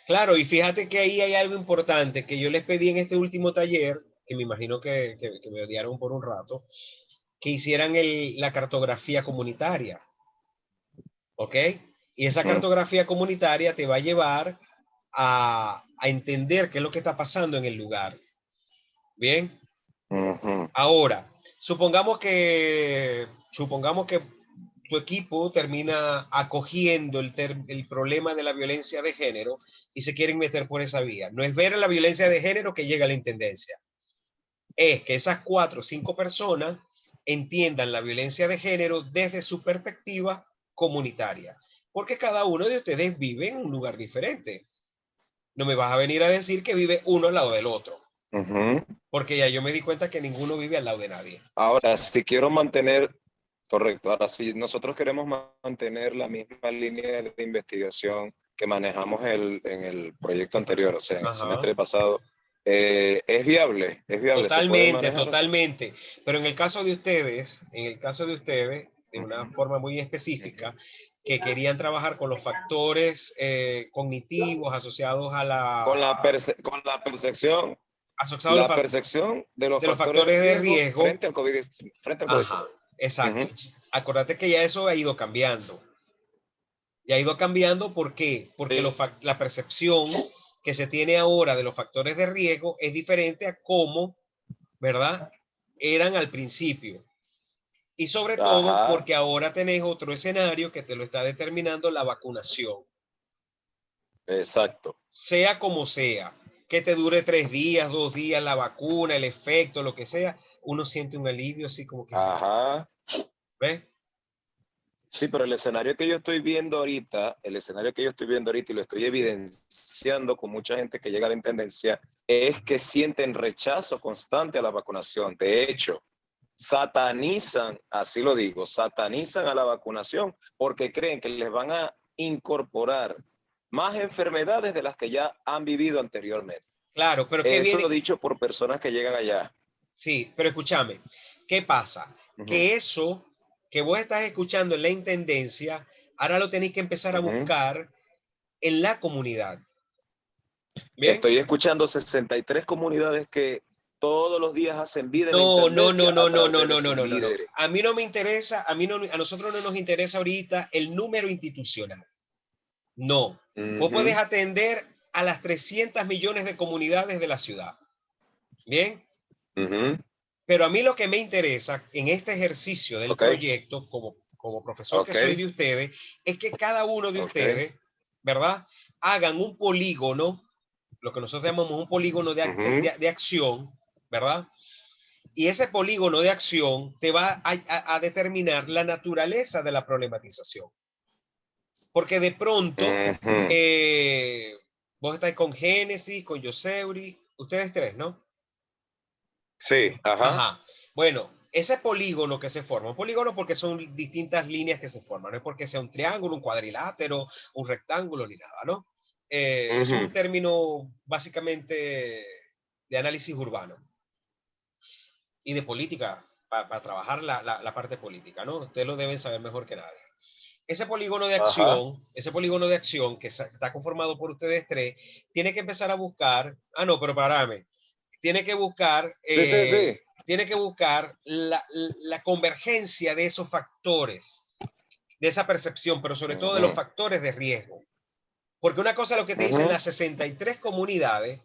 Claro, y fíjate que ahí hay algo importante que yo les pedí en este último taller, que me imagino que me odiaron por un rato, que hicieran la cartografía comunitaria, ¿ok? Y esa cartografía comunitaria te va a llevar a entender qué es lo que está pasando en el lugar. Bien. Ahora, supongamos que tu equipo termina acogiendo el problema de la violencia de género y se quieren meter por esa vía. No es ver la violencia de género que llega a la intendencia. Es que esas 4 o 5 personas entiendan la violencia de género desde su perspectiva comunitaria. Porque cada uno de ustedes vive en un lugar diferente. No me vas a venir a decir que vive uno al lado del otro. Porque ya yo me di cuenta que ninguno vive al lado de nadie. Ahora, si quiero mantener, correcto, ahora si nosotros queremos mantener la misma línea de investigación que manejamos en el proyecto anterior, o sea, en el semestre pasado, es viable, Totalmente, totalmente. Pero en el caso de ustedes, de una forma muy específica, que querían trabajar con los factores cognitivos asociados a con la percepción. Asociados La percepción de los factores de riesgo frente al COVID-19. Ajá, exacto. Acuérdate que ya eso ha ido cambiando. Ya ha ido cambiando, ¿por qué? Porque la percepción que se tiene ahora de los factores de riesgo es diferente a cómo, ¿verdad?, eran al principio. Y sobre todo porque ahora tenés otro escenario que te lo está determinando la vacunación. Exacto. Sea como sea, que te dure 3 días, 2 días la vacuna, el efecto, lo que sea, uno siente un alivio así como que... ¿Ves? Sí, pero el escenario que yo estoy viendo ahorita, y lo estoy evidenciando con mucha gente que llega a la intendencia, es que sienten rechazo constante a la vacunación. De hecho, satanizan, así lo digo, satanizan a la vacunación porque creen que les van a incorporar más enfermedades de las que ya han vivido anteriormente. Claro, pero eso lo he dicho por personas que llegan allá. Sí, pero escúchame, ¿qué pasa? Que eso que vos estás escuchando en la intendencia, ahora lo tenéis que empezar a buscar en la comunidad. ¿Bien? Estoy escuchando 63 comunidades que todos los días hacen vida en la intendencia. No. A mí no me interesa, a nosotros no nos interesa ahorita el número institucional. No. Vos podés atender a las 300 millones de comunidades de la ciudad. ¿Bien? Pero a mí lo que me interesa en este ejercicio del proyecto, como profesor que soy de ustedes, es que cada uno de ustedes, ¿verdad?, hagan un polígono, lo que nosotros llamamos un polígono de acción, ¿verdad? Y ese polígono de acción te va a determinar la naturaleza de la problematización. Porque de pronto, vos estáis con Génesis, con Yoseuri, ustedes 3, ¿no? Sí, Ajá. Bueno, ese polígono que se forma, un polígono porque son distintas líneas que se forman, no es porque sea un triángulo, un cuadrilátero, un rectángulo, ni nada, ¿no? Es un término básicamente de análisis urbano y de política, para trabajar la parte política, ¿no? Ustedes lo deben saber mejor que nadie. Ese polígono de acción que está conformado por ustedes 3, tiene que empezar a buscar, pero párame, tiene que buscar, tiene que buscar la convergencia de esos factores, de esa percepción, pero sobre todo de los factores de riesgo. Porque una cosa es lo que te dicen las 63 comunidades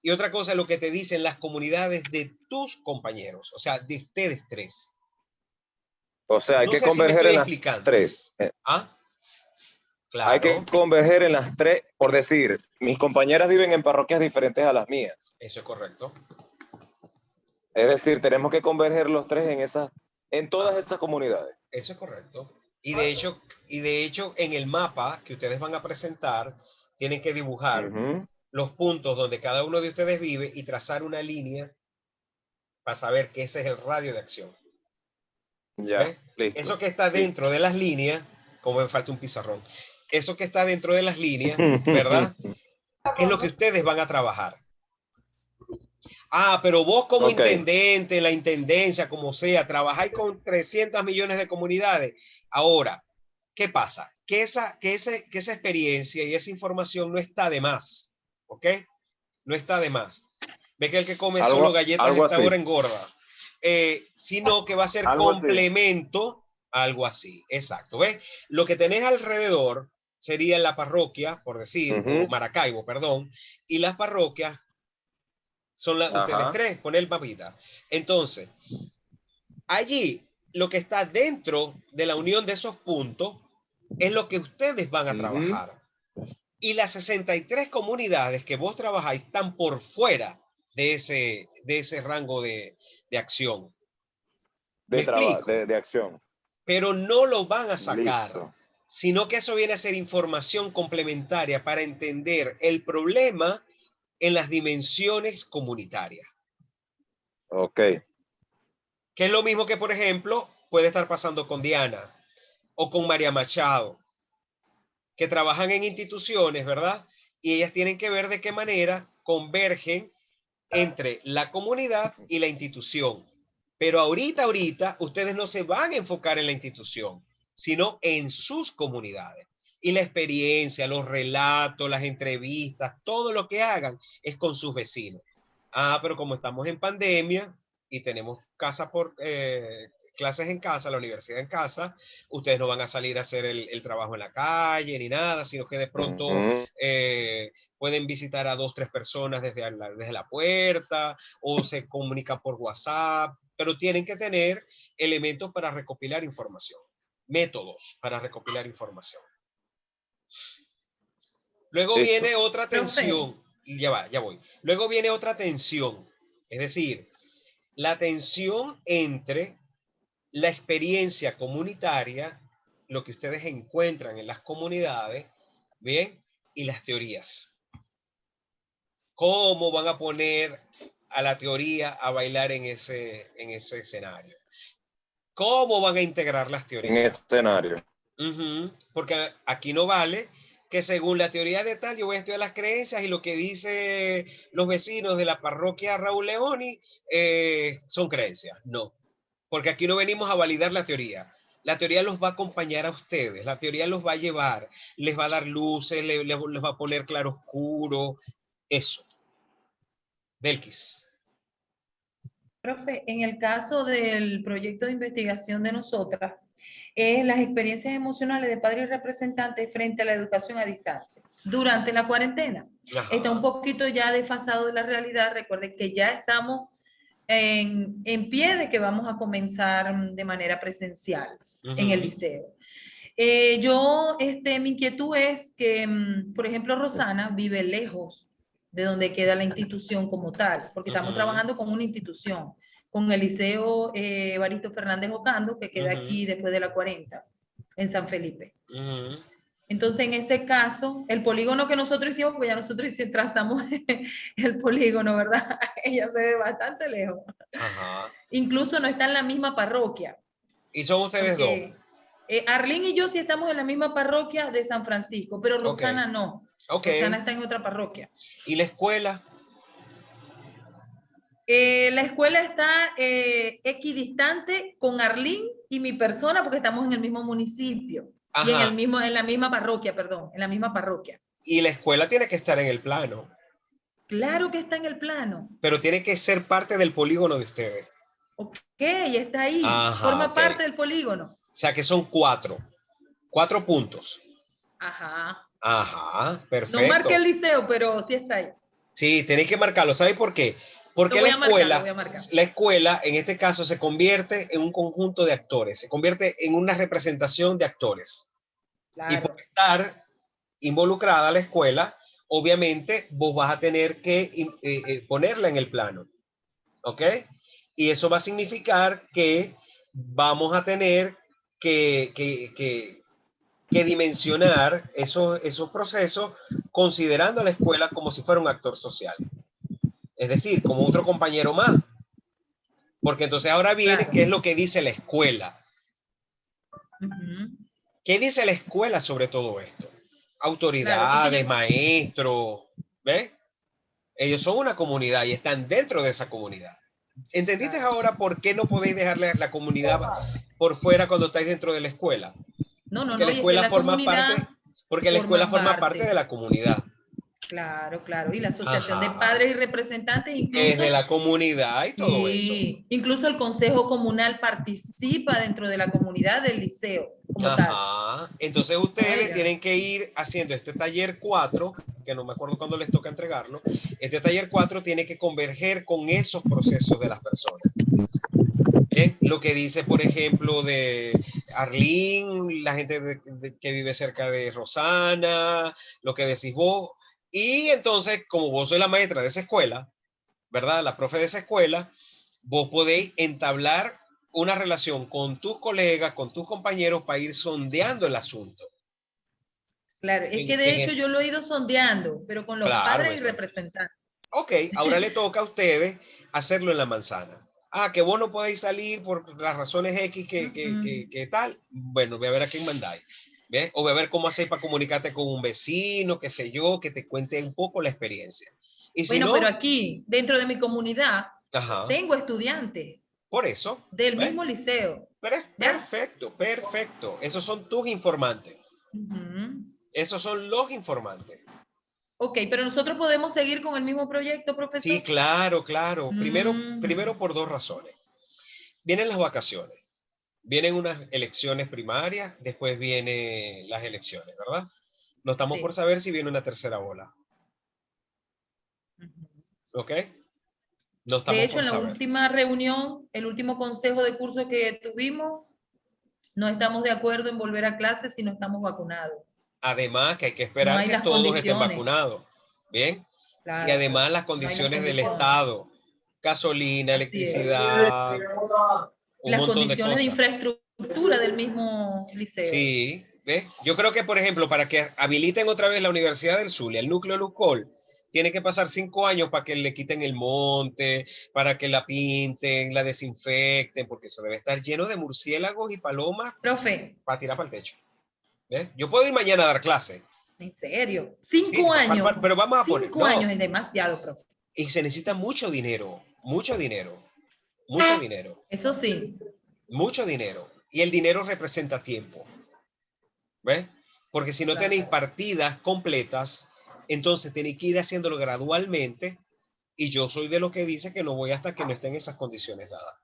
y otra cosa es lo que te dicen las comunidades de tus compañeros, o sea, de ustedes 3. O sea, hay que converger en las 3. Claro. Hay que converger en las 3, por decir, mis compañeras viven en parroquias diferentes a las mías. Eso es correcto. Es decir, tenemos que converger los 3 en todas esas comunidades. Eso es correcto. Y de hecho, en el mapa que ustedes van a presentar, tienen que dibujar los puntos donde cada uno de ustedes vive y trazar una línea para saber que ese es el radio de acción. Ya, listo. Eso que está dentro de las líneas, como me falta un pizarrón, eso que está dentro de las líneas, ¿verdad? Es lo que ustedes van a trabajar. Ah, pero vos como intendente, la intendencia, como sea, trabajáis con 300 millones de comunidades. Ahora, ¿qué pasa? Que esa experiencia y esa información no está de más, ¿ok? No está de más. Ve que el que come solo galletas a esta hora engorda. Sino que va a ser complemento a algo así. Exacto. ¿Ves? Lo que tenés alrededor sería la parroquia, por decir, o Maracaibo, perdón, y las parroquias son ustedes tres, poner el mapita. Entonces, allí lo que está dentro de la unión de esos puntos es lo que ustedes van a trabajar. Y las 63 comunidades que vos trabajáis están por fuera de ese rango de acción. De acción. Pero no lo van a sacar, Listo. sino que eso viene a ser información complementaria para entender el problema en las dimensiones comunitarias. Ok. Que es lo mismo que, por ejemplo, puede estar pasando con Diana o con María Machado, que trabajan en instituciones, ¿verdad? Y ellas tienen que ver de qué manera convergen entre la comunidad y la institución. Pero ahorita, ustedes no se van a enfocar en la institución, sino en sus comunidades. Y la experiencia, los relatos, las entrevistas, todo lo que hagan es con sus vecinos. Ah, pero como estamos en pandemia y tenemos clases en casa, la universidad en casa, ustedes no van a salir a hacer el trabajo en la calle ni nada, sino que de pronto pueden visitar a 2, 3 personas desde la puerta o se comunican por WhatsApp, pero tienen que tener elementos para recopilar información, métodos para recopilar información. Luego viene otra tensión, ya voy. Luego viene otra tensión, es decir, la tensión entre la experiencia comunitaria, lo que ustedes encuentran en las comunidades, ¿bien? Y las teorías. ¿Cómo van a poner a la teoría a bailar en ese escenario? ¿Cómo van a integrar las teorías? En ese escenario. Porque aquí no vale que según la teoría de tal, yo voy a estudiar las creencias y lo que dicen los vecinos de la parroquia Raúl Leoni son creencias. No, porque aquí no venimos a validar la teoría. La teoría los va a acompañar a ustedes, la teoría los va a llevar, les va a dar luces, les va a poner claro oscuro, eso. Belkis. Profe, en el caso del proyecto de investigación de nosotras, es las experiencias emocionales de padres y representantes frente a la educación a distancia durante la cuarentena. Está un poquito ya desfasado de la realidad. Recuerden que ya estamos en pie de que vamos a comenzar de manera presencial en el liceo. Mi inquietud es que, por ejemplo, Rosana vive lejos de donde queda la institución como tal, porque estamos trabajando con una institución, con el Liceo Evaristo Fernández Ocando, que queda aquí después de la 40, en San Felipe. Entonces, en ese caso, el polígono que nosotros hicimos, porque ya nosotros trazamos el polígono, ¿verdad? Ella se ve bastante lejos. Incluso no está en la misma parroquia. ¿Y son ustedes dos? Arlene y yo sí estamos en la misma parroquia de San Francisco, pero Roxana no. Roxana está en otra parroquia. ¿Y la escuela? La escuela está equidistante con Arlene y mi persona porque estamos en el mismo municipio. Y en la misma parroquia, perdón, en la misma parroquia. Y la escuela tiene que estar en el plano. Claro que está en el plano. Pero tiene que ser parte del polígono de ustedes. Ok, está ahí. Forma parte del polígono. O sea que son 4 puntos. Perfecto. No marqué el liceo, pero sí está ahí. Sí, tenéis que marcarlo. ¿Sabes por qué? Porque la escuela, en este caso, se convierte en un conjunto de actores, se convierte en una representación de actores. Claro. Y por estar involucrada la escuela, obviamente vos vas a tener que ponerla en el plano. ¿Ok? Y eso va a significar que vamos a tener que dimensionar esos procesos considerando a la escuela como si fuera un actor social. Es decir, como otro compañero más. Porque entonces ahora viene qué es lo que dice la escuela. ¿Qué dice la escuela sobre todo esto? Claro, Autoridades, maestros, ¿ves? Ellos son una comunidad y están dentro de esa comunidad. ¿Entendiste claro. ahora por qué no podéis dejarle la comunidad por fuera cuando estáis dentro de la escuela? No, no, Porque no, la y es que escuela la forma comunidad parte, porque la escuela forma parte de la comunidad. claro, claro, y la asociación de Ajá. padres y representantes Es de incluso, la comunidad y todo eso. sí, incluso el consejo comunal participa dentro de la comunidad del liceo como tal. Ajá. Entonces No, ustedes ella. tienen que ir haciendo este taller 4, que no me acuerdo cuándo les toca entregarlo. Este taller 4 tiene que converger con esos procesos de las personas. Lo que dice, por ejemplo, de Arlene, la gente que vive cerca de Rosana, lo que decís vos. Y entonces, como vos sois la maestra de esa escuela, ¿verdad? La profe de esa escuela, vos podéis entablar una relación con tus colegas, con tus compañeros para ir sondeando el asunto. Claro, es que de hecho yo lo he ido sondeando, pero con los Claro, padres y eso. representantes. Ok, ahora le toca a ustedes hacerlo en la manzana. Ah, que vos no podéis salir por las razones X que tal. Bueno, voy a ver a quién mandáis. ¿Ves? O voy a ver cómo hacéis para comunicarte con un vecino, qué sé yo, que te cuente un poco la experiencia. Y si Bueno, pero no, aquí, dentro de mi comunidad, ajá, tengo estudiantes por eso, del ¿ves? mismo liceo, Pero es ¿ya? perfecto, perfecto. Esos son tus informantes. Ujú. Esos son los informantes. Ok, pero nosotros podemos seguir con el mismo proyecto, Sí, profesor. claro, claro. Primero Mm, por dos razones. Vienen las vacaciones, vienen unas elecciones primarias, después vienen las elecciones, ¿verdad? No estamos por sí. saber si viene una tercera ola, Ujú. ¿ok? No De estamos hecho, por en la saber. última reunión, el último consejo de curso que tuvimos, no estamos de acuerdo en volver a clases si no estamos vacunados. Además que hay que No esperar hay que las todos estén condiciones. vacunados, ¿bien? Y Claro, además las no hay las condiciones del condiciones. Estado, gasolina, Así es. electricidad, un Las montón de condiciones de cosas. infraestructura del mismo liceo. Sí, ¿ves? Yo creo que, por ejemplo, para que habiliten otra vez la Universidad del Zulia, el núcleo Lucol, tiene que pasar 5 años para que le quiten el monte, para que la pinten, la desinfecten, porque eso debe estar lleno de murciélagos y palomas Profe, para tirar para el techo. ¿Ves? Yo puedo ir mañana a dar clase, en serio, sí, sí, 5 años. pero vamos a poner, 5 años no, es demasiado, profe. y se necesita mucho dinero, mucho dinero, Eso sí, mucho dinero. Y el dinero representa tiempo. ¿Ves? Porque si no tenéis claro, partidas completas, entonces tenéis que ir haciéndolo gradualmente y yo soy de los que dice que no voy hasta que no estén esas condiciones dadas.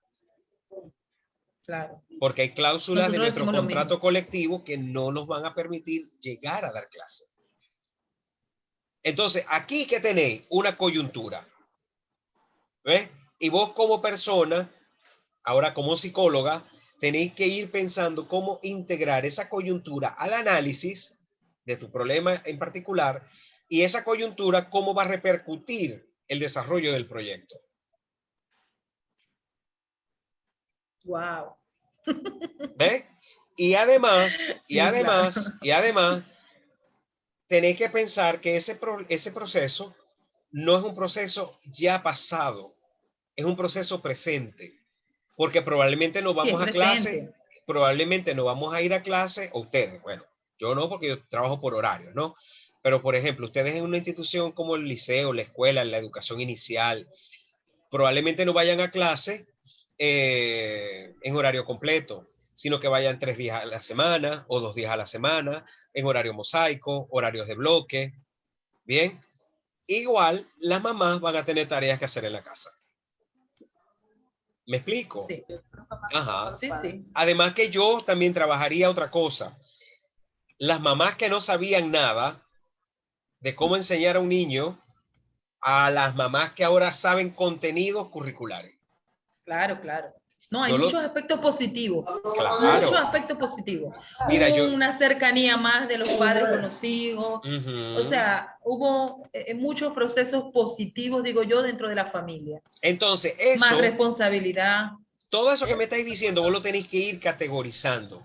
claro. Porque hay cláusulas de Nosotros nuestro decimos lo mismo. contrato colectivo que no nos van a permitir llegar a dar clase. Entonces, aquí que tenéis una coyuntura, ¿ves? Y vos como persona, ahora como psicóloga, tenéis que ir pensando cómo integrar esa coyuntura al análisis de tu problema en particular y esa coyuntura cómo va a repercutir el desarrollo del proyecto. Wow. ¿Ves? Y además, y Sí, claro. además, y además, tenéis que pensar que ese proceso no es un proceso ya pasado, es un proceso presente. Porque probablemente no Sí, es vamos a clase, presente. probablemente no vamos a ir a clase, o ustedes, bueno, yo no, porque yo trabajo por horarios, ¿no? Pero, por ejemplo, ustedes en una institución como el liceo, la escuela, la educación inicial, probablemente no vayan a clase en horario completo, sino que vayan 3 días a la semana o 2 días a la semana, en horario mosaico, horarios de bloque, ¿bien? Igual, las mamás van a tener tareas que hacer en la casa. ¿Me explico? Sí, Ajá. sí, sí. Además que yo también trabajaría otra cosa. Las mamás que no sabían nada de cómo enseñar a un niño a las mamás que ahora saben contenidos curriculares. Claro, claro. No, hay Yo lo, muchos aspectos positivos, muchos claro. aspectos positivos. Mira, yo, Una cercanía más de los padres con los hijos. O ujú. sea, hubo muchos procesos positivos, digo yo, dentro de la familia. Entonces, Más eso, responsabilidad. todo eso que me ¿Ves? estáis diciendo, vos lo tenéis que ir categorizando.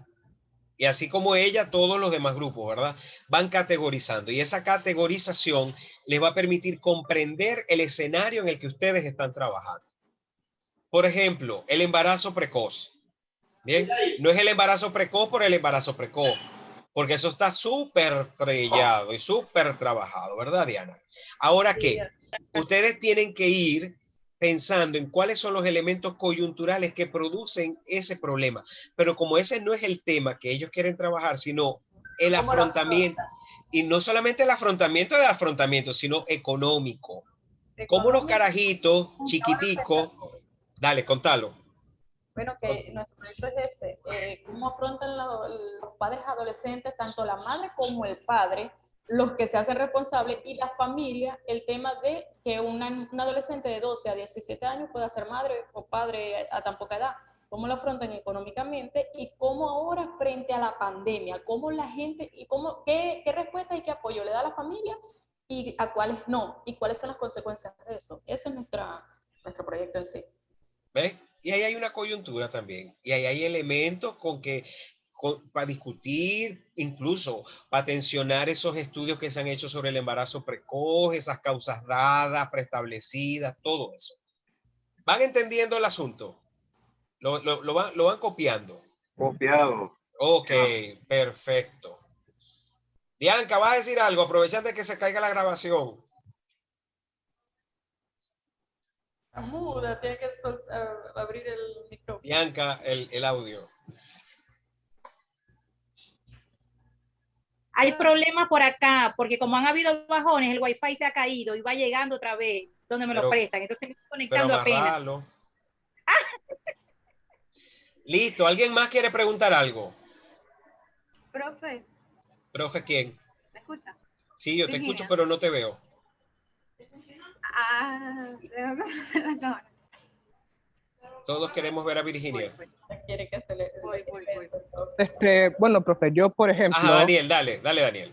Y así como ella, todos los demás grupos, ¿verdad? Van categorizando. Y esa categorización les va a permitir comprender el escenario en el que ustedes están trabajando. Por ejemplo, el embarazo precoz. Bien, no es el embarazo precoz por el embarazo precoz. porque eso está súper trillado y súper trabajado, ¿verdad, Diana? Ahora qué, ustedes tienen que ir pensando en cuáles son los elementos coyunturales que producen ese problema, pero como ese no es el tema que ellos quieren trabajar, sino el afrontamiento, y no solamente el afrontamiento del afrontamiento, sino económico. Como los carajitos chiquiticos, dale, contalo. Bueno, que nuestro proyecto es ese, cómo afrontan los padres adolescentes, tanto la madre como el padre, los que se hacen responsables, y la familia, el tema de que un adolescente de 12 a 17 años pueda ser madre o padre a tan poca edad, cómo lo afrontan económicamente y cómo ahora frente a la pandemia, cómo la gente, y cómo, qué respuesta y qué apoyo le da a la familia y a cuáles no, y cuáles son las consecuencias de eso. Ese es nuestro proyecto en sí. ¿Ves? Y ahí hay una coyuntura también. Y ahí hay elementos para discutir, incluso para tensionar esos estudios que se han hecho sobre el embarazo precoz, esas causas dadas, preestablecidas, todo eso. ¿Van entendiendo el asunto? ¿Lo van copiando? Copiado. Ok, perfecto. Bianca, ¿vas a decir algo? Aprovechate que se caiga la grabación. Muda, tiene que abrir el micrófono. Bianca, el audio. Hay problemas por acá, porque como han habido bajones, el wifi se ha caído y va llegando otra vez donde me lo prestan. Entonces me estoy conectando apenas. Listo, ¿alguien más quiere preguntar algo? Profe. ¿Profe quién? ¿Me escucha? Sí, yo te escucho, pero no te veo. Tengo que ver la cámara. Todos queremos ver a Virginia. Quiere que se le... Voy. Bueno, profe, yo, por ejemplo... Ajá, Daniel, dale, Daniel.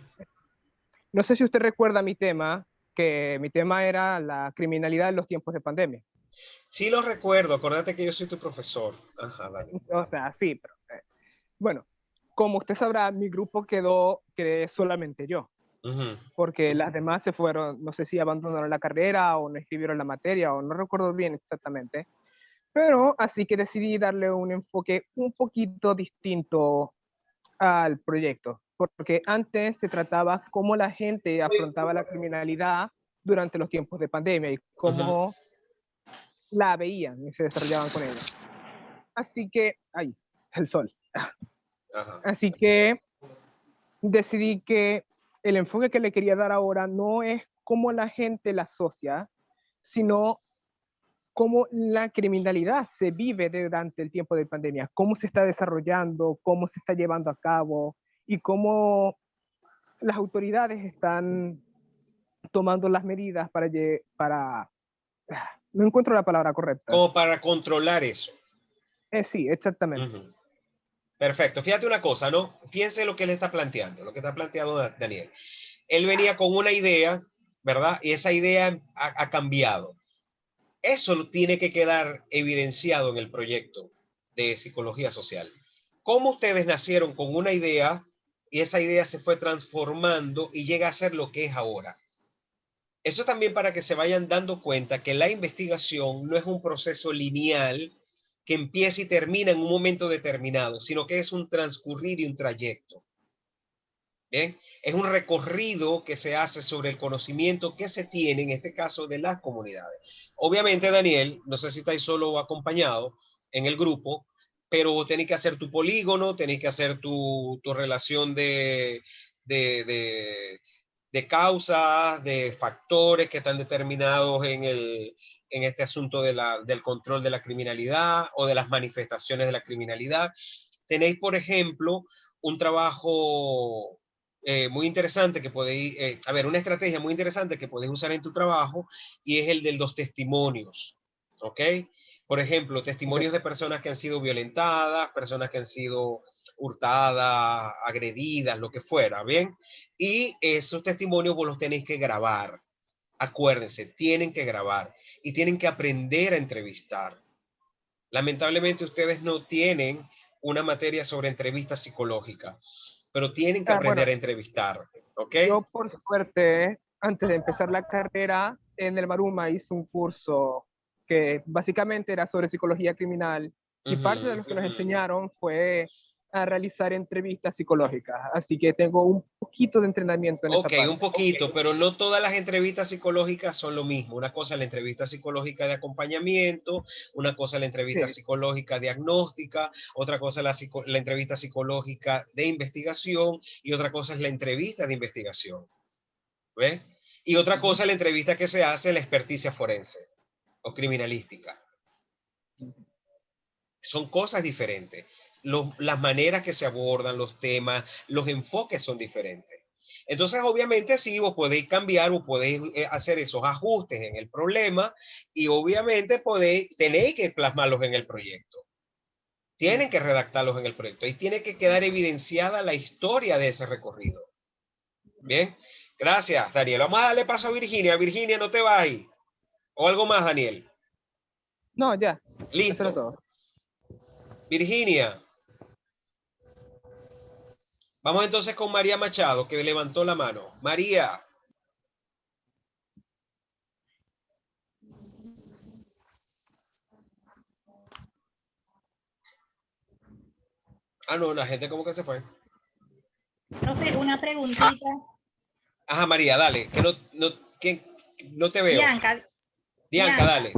No sé si usted recuerda mi tema, que mi tema era la criminalidad en los tiempos de pandemia. Sí lo recuerdo, acuérdate que yo soy tu profesor. Ajá, dale. O sea, sí, pero... bueno, como usted sabrá, mi grupo quedé solamente yo. Porque las demás se fueron, no sé si abandonaron la carrera o no escribieron la materia o no recuerdo bien exactamente. Pero así que decidí darle un enfoque un poquito distinto al proyecto, porque antes se trataba cómo la gente afrontaba la criminalidad durante los tiempos de pandemia y cómo la veían y se desarrollaban con ella. Así que, ay, el sol. Así que decidí que el enfoque que le quería dar ahora no es cómo la gente la asocia, sino cómo la criminalidad se vive durante el tiempo de pandemia, cómo se está desarrollando, cómo se está llevando a cabo y cómo las autoridades están tomando las medidas para no encuentro la palabra correcta. Como para controlar eso. Sí, exactamente. Perfecto. Fíjate una cosa, ¿no? Fíjense lo que él está planteando, lo que está planteando Daniel. Él venía con una idea, ¿verdad? Y esa idea ha cambiado. Eso tiene que quedar evidenciado en el proyecto de psicología social. Cómo ustedes nacieron con una idea y esa idea se fue transformando y llega a ser lo que es ahora. Eso también para que se vayan dando cuenta que la investigación no es un proceso lineal que empieza y termina en un momento determinado, sino que es un transcurrir y un trayecto. ¿Bien? Es un recorrido que se hace sobre el conocimiento que se tiene, en este caso, de las comunidades. Obviamente, Daniel, no sé si estáis solo o acompañado en el grupo, pero tenéis que hacer tu polígono, tenéis que hacer tu relación de causas, de factores que están determinados en este asunto del control de la criminalidad o de las manifestaciones de la criminalidad. Tenéis, por ejemplo, un trabajo muy interesante que podéis, una estrategia muy interesante que podéis usar en tu trabajo y es el de los testimonios, ¿ok? Por ejemplo, testimonios de personas que han sido violentadas, personas que han sido hurtadas, agredidas, lo que fuera, ¿bien? Y esos testimonios vos los tenéis que grabar. Acuérdense, tienen que grabar y tienen que aprender a entrevistar. Lamentablemente ustedes no tienen una materia sobre entrevista psicológica, pero tienen que aprender a entrevistar, ¿ok? Yo, por suerte, antes de empezar la carrera, en el Maruma hice un curso que básicamente era sobre psicología criminal y parte de lo que nos enseñaron fue a realizar entrevistas psicológicas, así que tengo un poquito de entrenamiento en esa parte. Ok, un poquito, pero no todas las entrevistas psicológicas son lo mismo. Una cosa es la entrevista psicológica de acompañamiento, una cosa es la entrevista psicológica diagnóstica, otra cosa es la entrevista psicológica de investigación y otra cosa es la entrevista de investigación. ¿Ves? Y otra cosa es la entrevista que se hace en la experticia forense o criminalística. Son cosas diferentes. Las maneras que se abordan los temas, los enfoques son diferentes. Entonces, obviamente, sí, vos podéis cambiar o podéis hacer esos ajustes en el problema y obviamente tenéis que plasmarlos en el proyecto. Tienen que redactarlos en el proyecto y tiene que quedar evidenciada la historia de ese recorrido. Bien, gracias, Daniel. Vamos a darle paso a Virginia. Virginia, no te vayas. ¿O algo más, Daniel? No, ya. Listo. Todo. Virginia. Vamos entonces con María Machado, que levantó la mano. María. Ah, no, la gente como que se fue. Profe, una preguntita. Ajá, María, dale, que no te veo. Dianca, dale.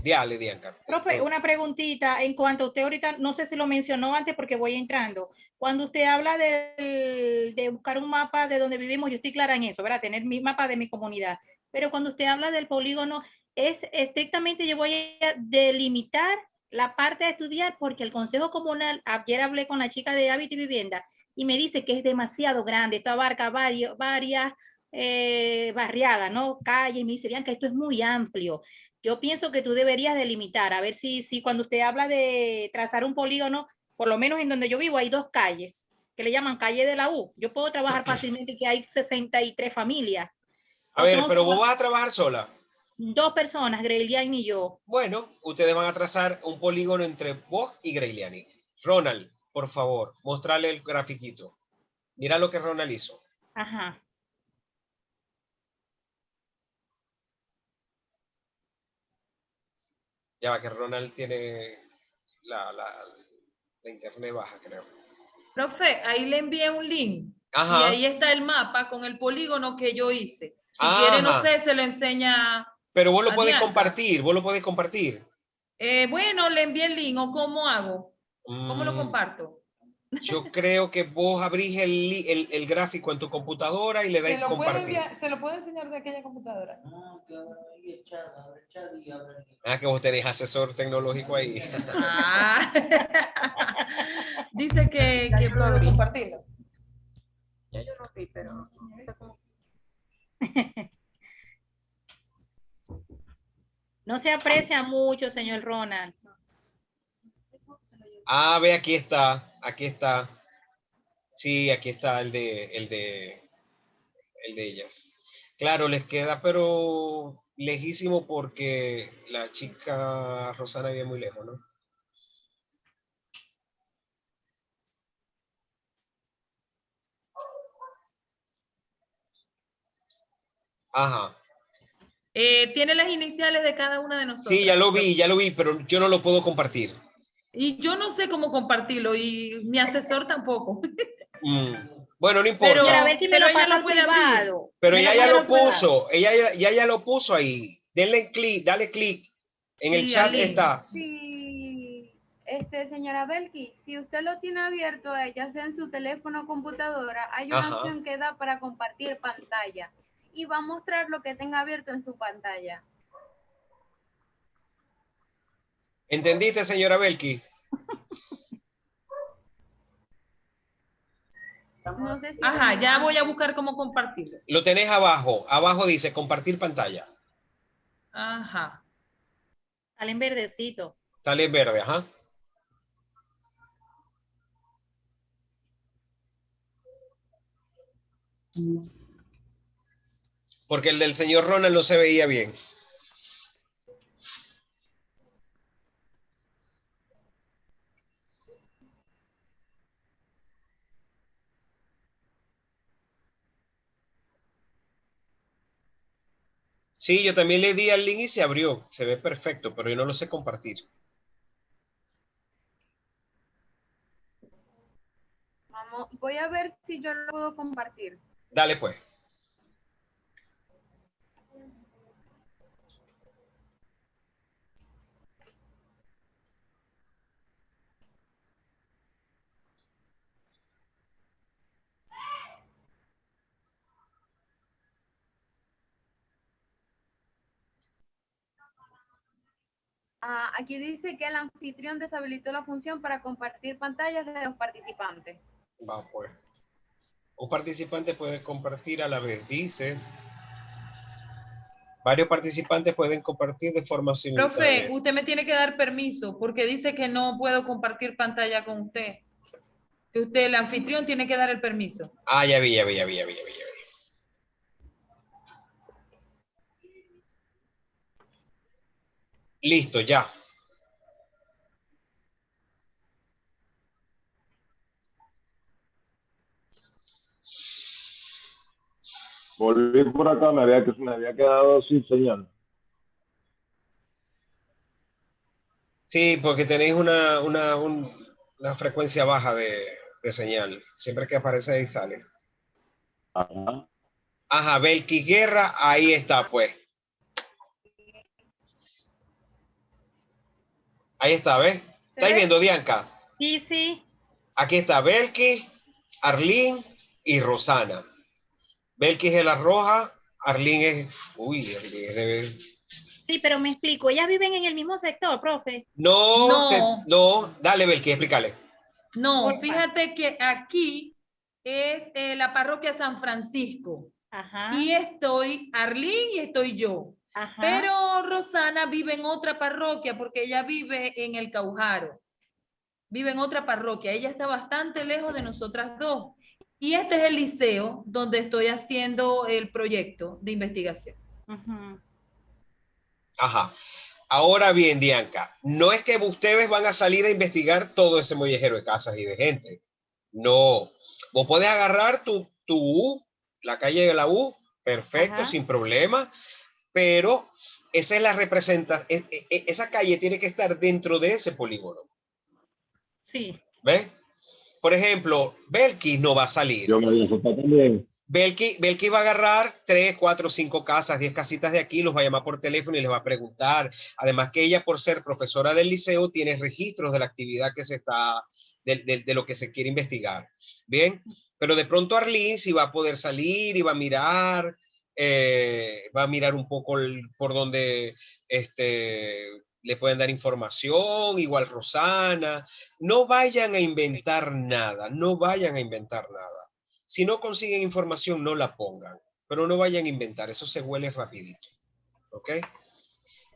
Profe, una preguntita en cuanto a usted ahorita, no sé si lo mencionó antes porque voy entrando. Cuando usted habla de buscar un mapa de donde vivimos, yo estoy clara en eso, ¿verdad? Tener mi mapa de mi comunidad. Pero cuando usted habla del polígono, es estrictamente yo voy a delimitar la parte de estudiar porque el Consejo Comunal, ayer hablé con la chica de Hábitat y Vivienda y me dice que es demasiado grande, esto abarca varias barriadas, ¿no? Calles, me dirían que esto es muy amplio. Yo pienso que tú deberías delimitar, a ver si cuando usted habla de trazar un polígono, por lo menos en donde yo vivo hay 2 calles, que le llaman calle de la U. Yo puedo trabajar fácilmente que hay 63 familias. A ver, pero vos vas a trabajar sola. 2 personas, Greiliani y yo. Bueno, ustedes van a trazar un polígono entre vos y Greiliani. Ronald, por favor, mostrarle el grafiquito. Mira lo que Ronald hizo. Ajá. Ya va, que Ronald tiene la internet baja, creo. Profe, ahí le envié un link. Ajá. Y ahí está el mapa con el polígono que yo hice. Si quiere, no sé, se lo enseña. Pero vos lo podés compartir, Bueno, le envié el link, ¿o cómo hago? ¿Cómo lo comparto? Yo creo que vos abrís el gráfico en tu computadora y le dais compartir. ¿Se lo puedo enseñar de aquella computadora? Que vos tenés asesor tecnológico ahí. Dice que puedo compartirlo. Ya yo lo vi, pero no sé cómo. No se aprecia mucho, señor Ronald. Ve, aquí está. Sí, aquí está el de ellas. Claro, les queda, pero lejísimo porque la chica Rosana vive muy lejos, ¿no? Ajá. Tiene las iniciales de cada una de nosotros. Sí, ya lo vi, pero yo no lo puedo compartir. Y yo no sé cómo compartirlo y mi asesor tampoco. Bueno, no importa. Pero a ver si me lo pasa al privado. Pero ella ya lo puso, ella lo puso ahí. Dale clic. En el chat está. Sí, señora Belki, si usted lo tiene abierto, ya sea en su teléfono o computadora, hay una opción que da para compartir pantalla. Y va a mostrar lo que tenga abierto en su pantalla. ¿Entendiste, señora Belki? No sé si ya voy a buscar cómo compartirlo. Lo tenés abajo. Abajo dice compartir pantalla. Ajá. Sale en verdecito. Sale en verde, ajá. Porque el del señor Ronald no se veía bien. Sí, yo también le di al link y se abrió. Se ve perfecto, pero yo no lo sé compartir. Voy a ver si yo lo puedo compartir. Dale pues. Aquí dice que el anfitrión deshabilitó la función para compartir pantallas de los participantes. Va pues. Un participante puede compartir a la vez, dice. Varios participantes pueden compartir de forma simultánea. Profe, usted me tiene que dar permiso porque dice que no puedo compartir pantalla con usted. Que usted, el anfitrión, tiene que dar el permiso. Ah, ya vi. Listo, ya. Volví por acá, me había quedado sin señal. Sí, porque tenéis una frecuencia baja de señal. Siempre que aparece ahí sale. Ajá. Ajá, Belki Guerra, ahí está pues. Ahí está, ¿ves? ¿Estáis viendo, Dianca? Sí, sí. Aquí está Belki, Arlene y Rosana. Belki es de la roja, Arlene es... Uy, Arlene es de... Sí, pero me explico. ¿Ellas viven en el mismo sector, profe? No. Dale, Belki, explícale. No, Porfa. fíjate que aquí es la parroquia San Francisco. Ajá. Y estoy Arlene y estoy yo. Ajá. Pero Rosana vive en otra parroquia porque ella vive en el Caujaro. Vive en otra parroquia. Ella está bastante lejos de nosotras dos. Y este es el liceo donde estoy haciendo el proyecto de investigación. Uh-huh. Ajá. Ahora bien, Dianca, no es que ustedes van a salir a investigar todo ese mollejero de casas y de gente. No. Vos podés agarrar tu U, la calle de la U, perfecto, Ajá. sin problema, pero esa es la representación, esa calle tiene que estar dentro de ese polígono. Sí. ¿Ves? Por ejemplo, Belki no va a salir. Yo me dijo también. Belki va a agarrar 3, 4, 5 casas, 10 casitas de aquí, los va a llamar por teléfono y les va a preguntar. Además que ella, por ser profesora del liceo, tiene registros de la actividad que se está, de lo que se quiere investigar. Bien, pero de pronto Arlene sí va a poder salir y va a mirar un poco por donde le pueden dar información, igual Rosana. No vayan a inventar nada, no vayan a inventar nada. Si no consiguen información, no la pongan, pero no vayan a inventar, eso se huele rapidito, ¿ok?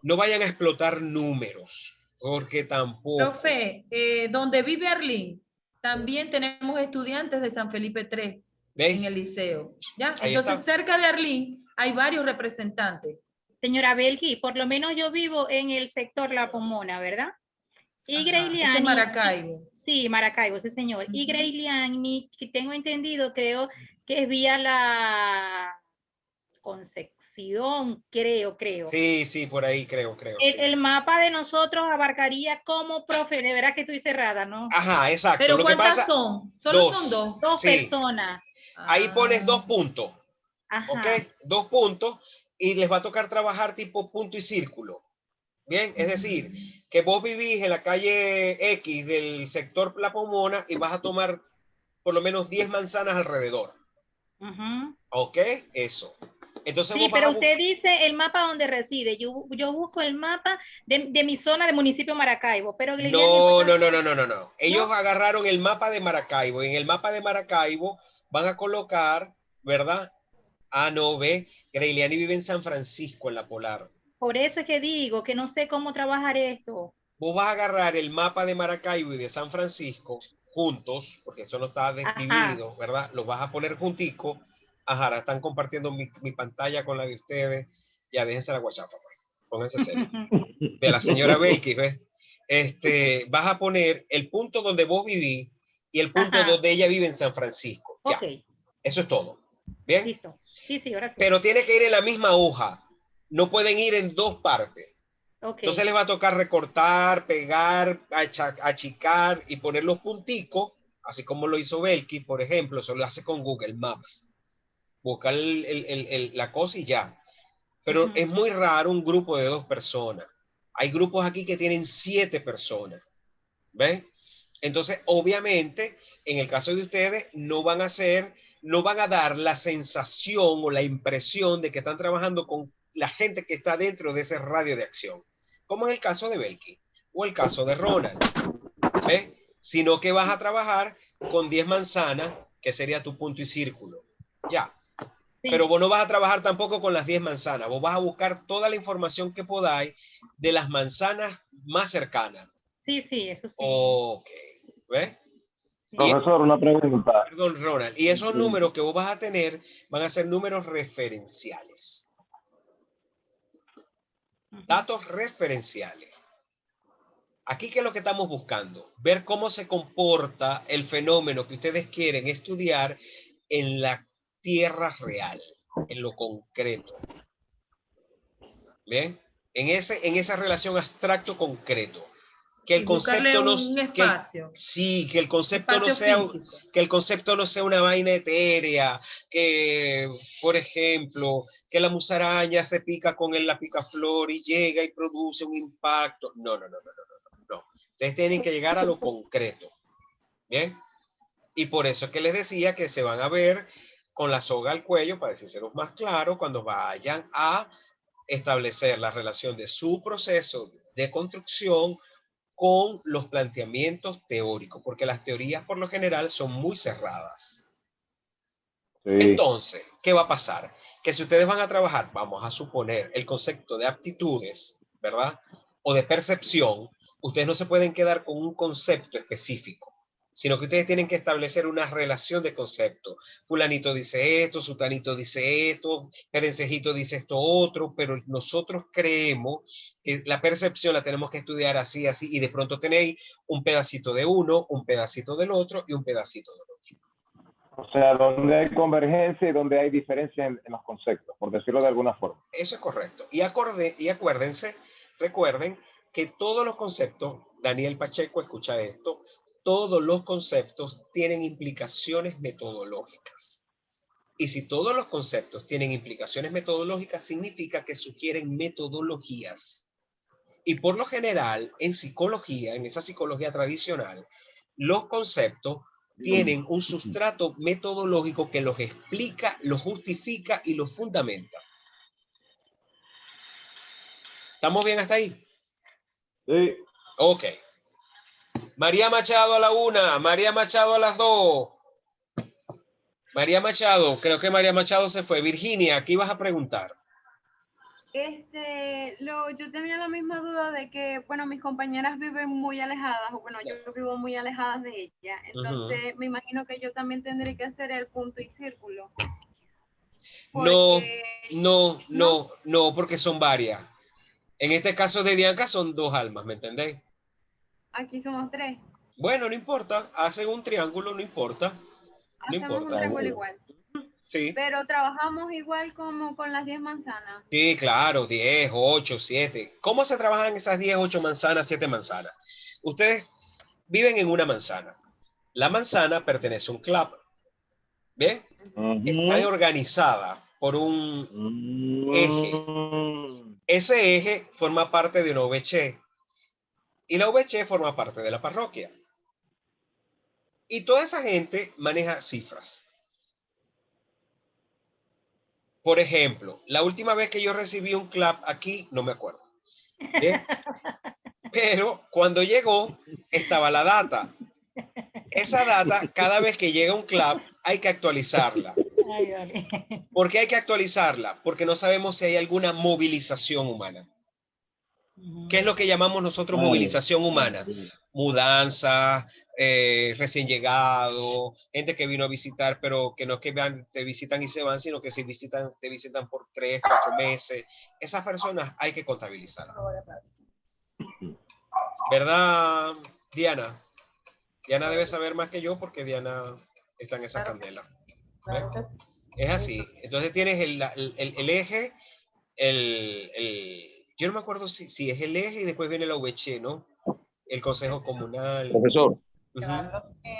No vayan a explotar números, porque tampoco... Profe, donde vive Arlene, también tenemos estudiantes de San Felipe 3 en el liceo. ¿Ya? Entonces, cerca de Arlene hay varios representantes. Señora Belki, por lo menos yo vivo en el sector La Pomona, ¿verdad? Y Greyliani, es Maracaibo. Sí, Maracaibo, sí, señor. Y Greyliani, que tengo entendido, creo que es vía la Concepción, creo. Sí, por ahí creo. El mapa de nosotros abarcaría como, profe, de verdad que estoy cerrada, ¿no? Ajá, exacto. ¿Pero lo cuántas que pasa, son? Solo son dos. Dos personas. Ahí pones 2 puntos. Ajá. ¿Ok? 2 puntos y les va a tocar trabajar tipo punto y círculo. Bien, es decir, que vos vivís en la calle X del sector La Pomona y vas a tomar por lo menos 10 manzanas alrededor. ¿Ok? Eso. Entonces sí, pero usted dice el mapa donde reside. Yo busco el mapa de mi zona de municipio Maracaibo, pero No. Ellos agarraron el mapa de Maracaibo. En el mapa de Maracaibo van a colocar, ¿verdad? No, ve, Greyliani vive en San Francisco, en la Polar. Por eso es que digo que no sé cómo trabajar esto. Vos vas a agarrar el mapa de Maracaibo y de San Francisco juntos, porque eso no está dividido, ¿verdad? Los vas a poner juntico. Ajá, están compartiendo mi pantalla con la de ustedes. Ya, déjense la guachafa, pues. Pónganse serio. De la señora Belki, ¿ves? Vas a poner el punto donde vos vivís y el punto donde ella vive en San Francisco. Ya. Okay. Eso es todo. ¿Bien? Listo. Sí, gracias. Pero tiene que ir en la misma hoja. No pueden ir en 2 partes. Okay. Entonces les va a tocar recortar, pegar, achicar y poner los punticos, así como lo hizo Belki, por ejemplo, eso lo hace con Google Maps. Busca la cosa y ya. Pero es muy raro un grupo de 2 personas. Hay grupos aquí que tienen 7 personas. ¿Ven? Entonces, obviamente, en el caso de ustedes, no van a dar la sensación o la impresión de que están trabajando con la gente que está dentro de ese radio de acción, como en el caso de Belki o el caso de Ronald, ¿ves? Sino que vas a trabajar con 10 manzanas, que sería tu punto y círculo. Ya. Sí. Pero vos no vas a trabajar tampoco con las 10 manzanas, vos vas a buscar toda la información que podáis de las manzanas más cercanas. Sí, sí, eso sí. Ok. ¿Ves? Profesor, una pregunta. Perdón, Ronald. Y esos números que vos vas a tener van a ser números referenciales. Datos referenciales. Aquí, ¿qué es lo que estamos buscando? Ver cómo se comporta el fenómeno que ustedes quieren estudiar en la tierra real, en lo concreto. ¿Bien? En esa relación abstracto-concreto. Que el concepto no, un espacio. Que el concepto no sea una vaina etérea, que, por ejemplo, que la musaraña se pica con la picaflor y llega y produce un impacto. No. Ustedes tienen que llegar a lo concreto. ¿Bien? Y por eso es que les decía que se van a ver con la soga al cuello, para decírselos más claro, cuando vayan a establecer la relación de su proceso de construcción con los planteamientos teóricos, porque las teorías por lo general son muy cerradas. Sí. Entonces, ¿qué va a pasar? Que si ustedes van a trabajar, vamos a suponer, el concepto de aptitudes, ¿verdad? O de percepción, ustedes no se pueden quedar con un concepto específico, sino que ustedes tienen que establecer una relación de conceptos. Fulanito dice esto, sutanito dice esto, perencejito dice esto otro, pero nosotros creemos que la percepción la tenemos que estudiar así, y de pronto tenéis un pedacito de uno, un pedacito del otro y un pedacito del otro. O sea, donde hay convergencia y donde hay diferencia en los conceptos, por decirlo de alguna forma. Eso es correcto. Y acuérdense, recuerden que todos los conceptos, Daniel Pacheco, escucha esto, todos los conceptos tienen implicaciones metodológicas. Y si todos los conceptos tienen implicaciones metodológicas, significa que sugieren metodologías. Y por lo general, en psicología, en esa psicología tradicional, los conceptos tienen un sustrato metodológico que los explica, los justifica y los fundamenta. ¿Estamos bien hasta ahí? Sí. Ok. María Machado a la 1, María Machado a las 2. María Machado, creo que María Machado se fue. Virginia, ¿qué ibas a preguntar? Yo tenía la misma duda de que, bueno, mis compañeras viven muy alejadas, o bueno, yo vivo muy alejadas de ella, entonces me imagino que yo también tendré que hacer el punto y círculo. Porque... No, porque son varias. En este caso de Dianca son 2 almas, ¿me entendéis? Aquí somos 3. Bueno, no importa, hacen un triángulo, no importa. Hacemos un triángulo igual. Sí. Pero trabajamos igual como con las 10 manzanas. Sí, claro, 10, 8, 7. ¿Cómo se trabajan esas 10, 8 manzanas, 7 manzanas? Ustedes viven en una manzana. La manzana pertenece a un club. ¿Bien? Está organizada por un eje. Ese eje forma parte de una OVC. Y la OVC forma parte de la parroquia. Y toda esa gente maneja cifras. Por ejemplo, la última vez que yo recibí un clap aquí, no me acuerdo. ¿Bien? Pero cuando llegó, estaba la data. Esa data, cada vez que llega un clap, hay que actualizarla. ¿Por qué hay que actualizarla? Porque no sabemos si hay alguna movilización humana. ¿Qué es lo que llamamos nosotros movilización humana? Mudanza, recién llegado, gente que vino a visitar, pero que no es que te visitan y se van, sino que te visitan por 3, 4 meses. Esas personas hay que contabilizarlas. ¿Verdad, Diana? Diana debe saber más que yo porque Diana está en esa candela. Claro que sí. Es así. Entonces tienes el eje, yo no me acuerdo si es el eje y después viene la OVC, ¿no? El Consejo Comunal. Profesor. En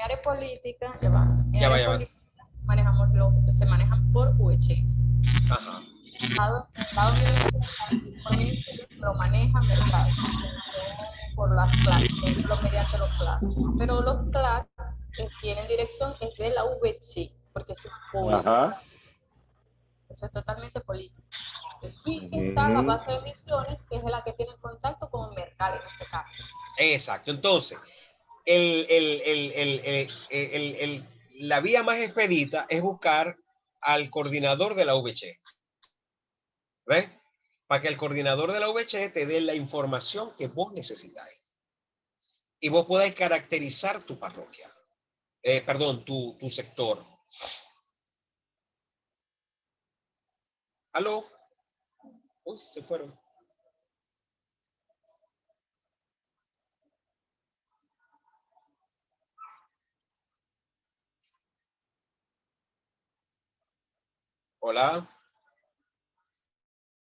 área política, política se manejan por VHS. Ajá. Dado por ministerios lo maneja mercado por las CLAC, mediante los CLAC. Pero los CLAC tienen dirección es de la VC, porque eso es público. Ajá. Eso es totalmente político. Y está la base de emisiones, que es la que tiene contacto con el mercado en ese caso. Exacto. Entonces, la vía más expedita es buscar al coordinador de la VC. ¿Ves? Para que el coordinador de la VC te dé la información que vos necesitáis. Y vos podáis caracterizar tu parroquia. Perdón, tu sector. ¿Aló? Uy, se fueron. Hola.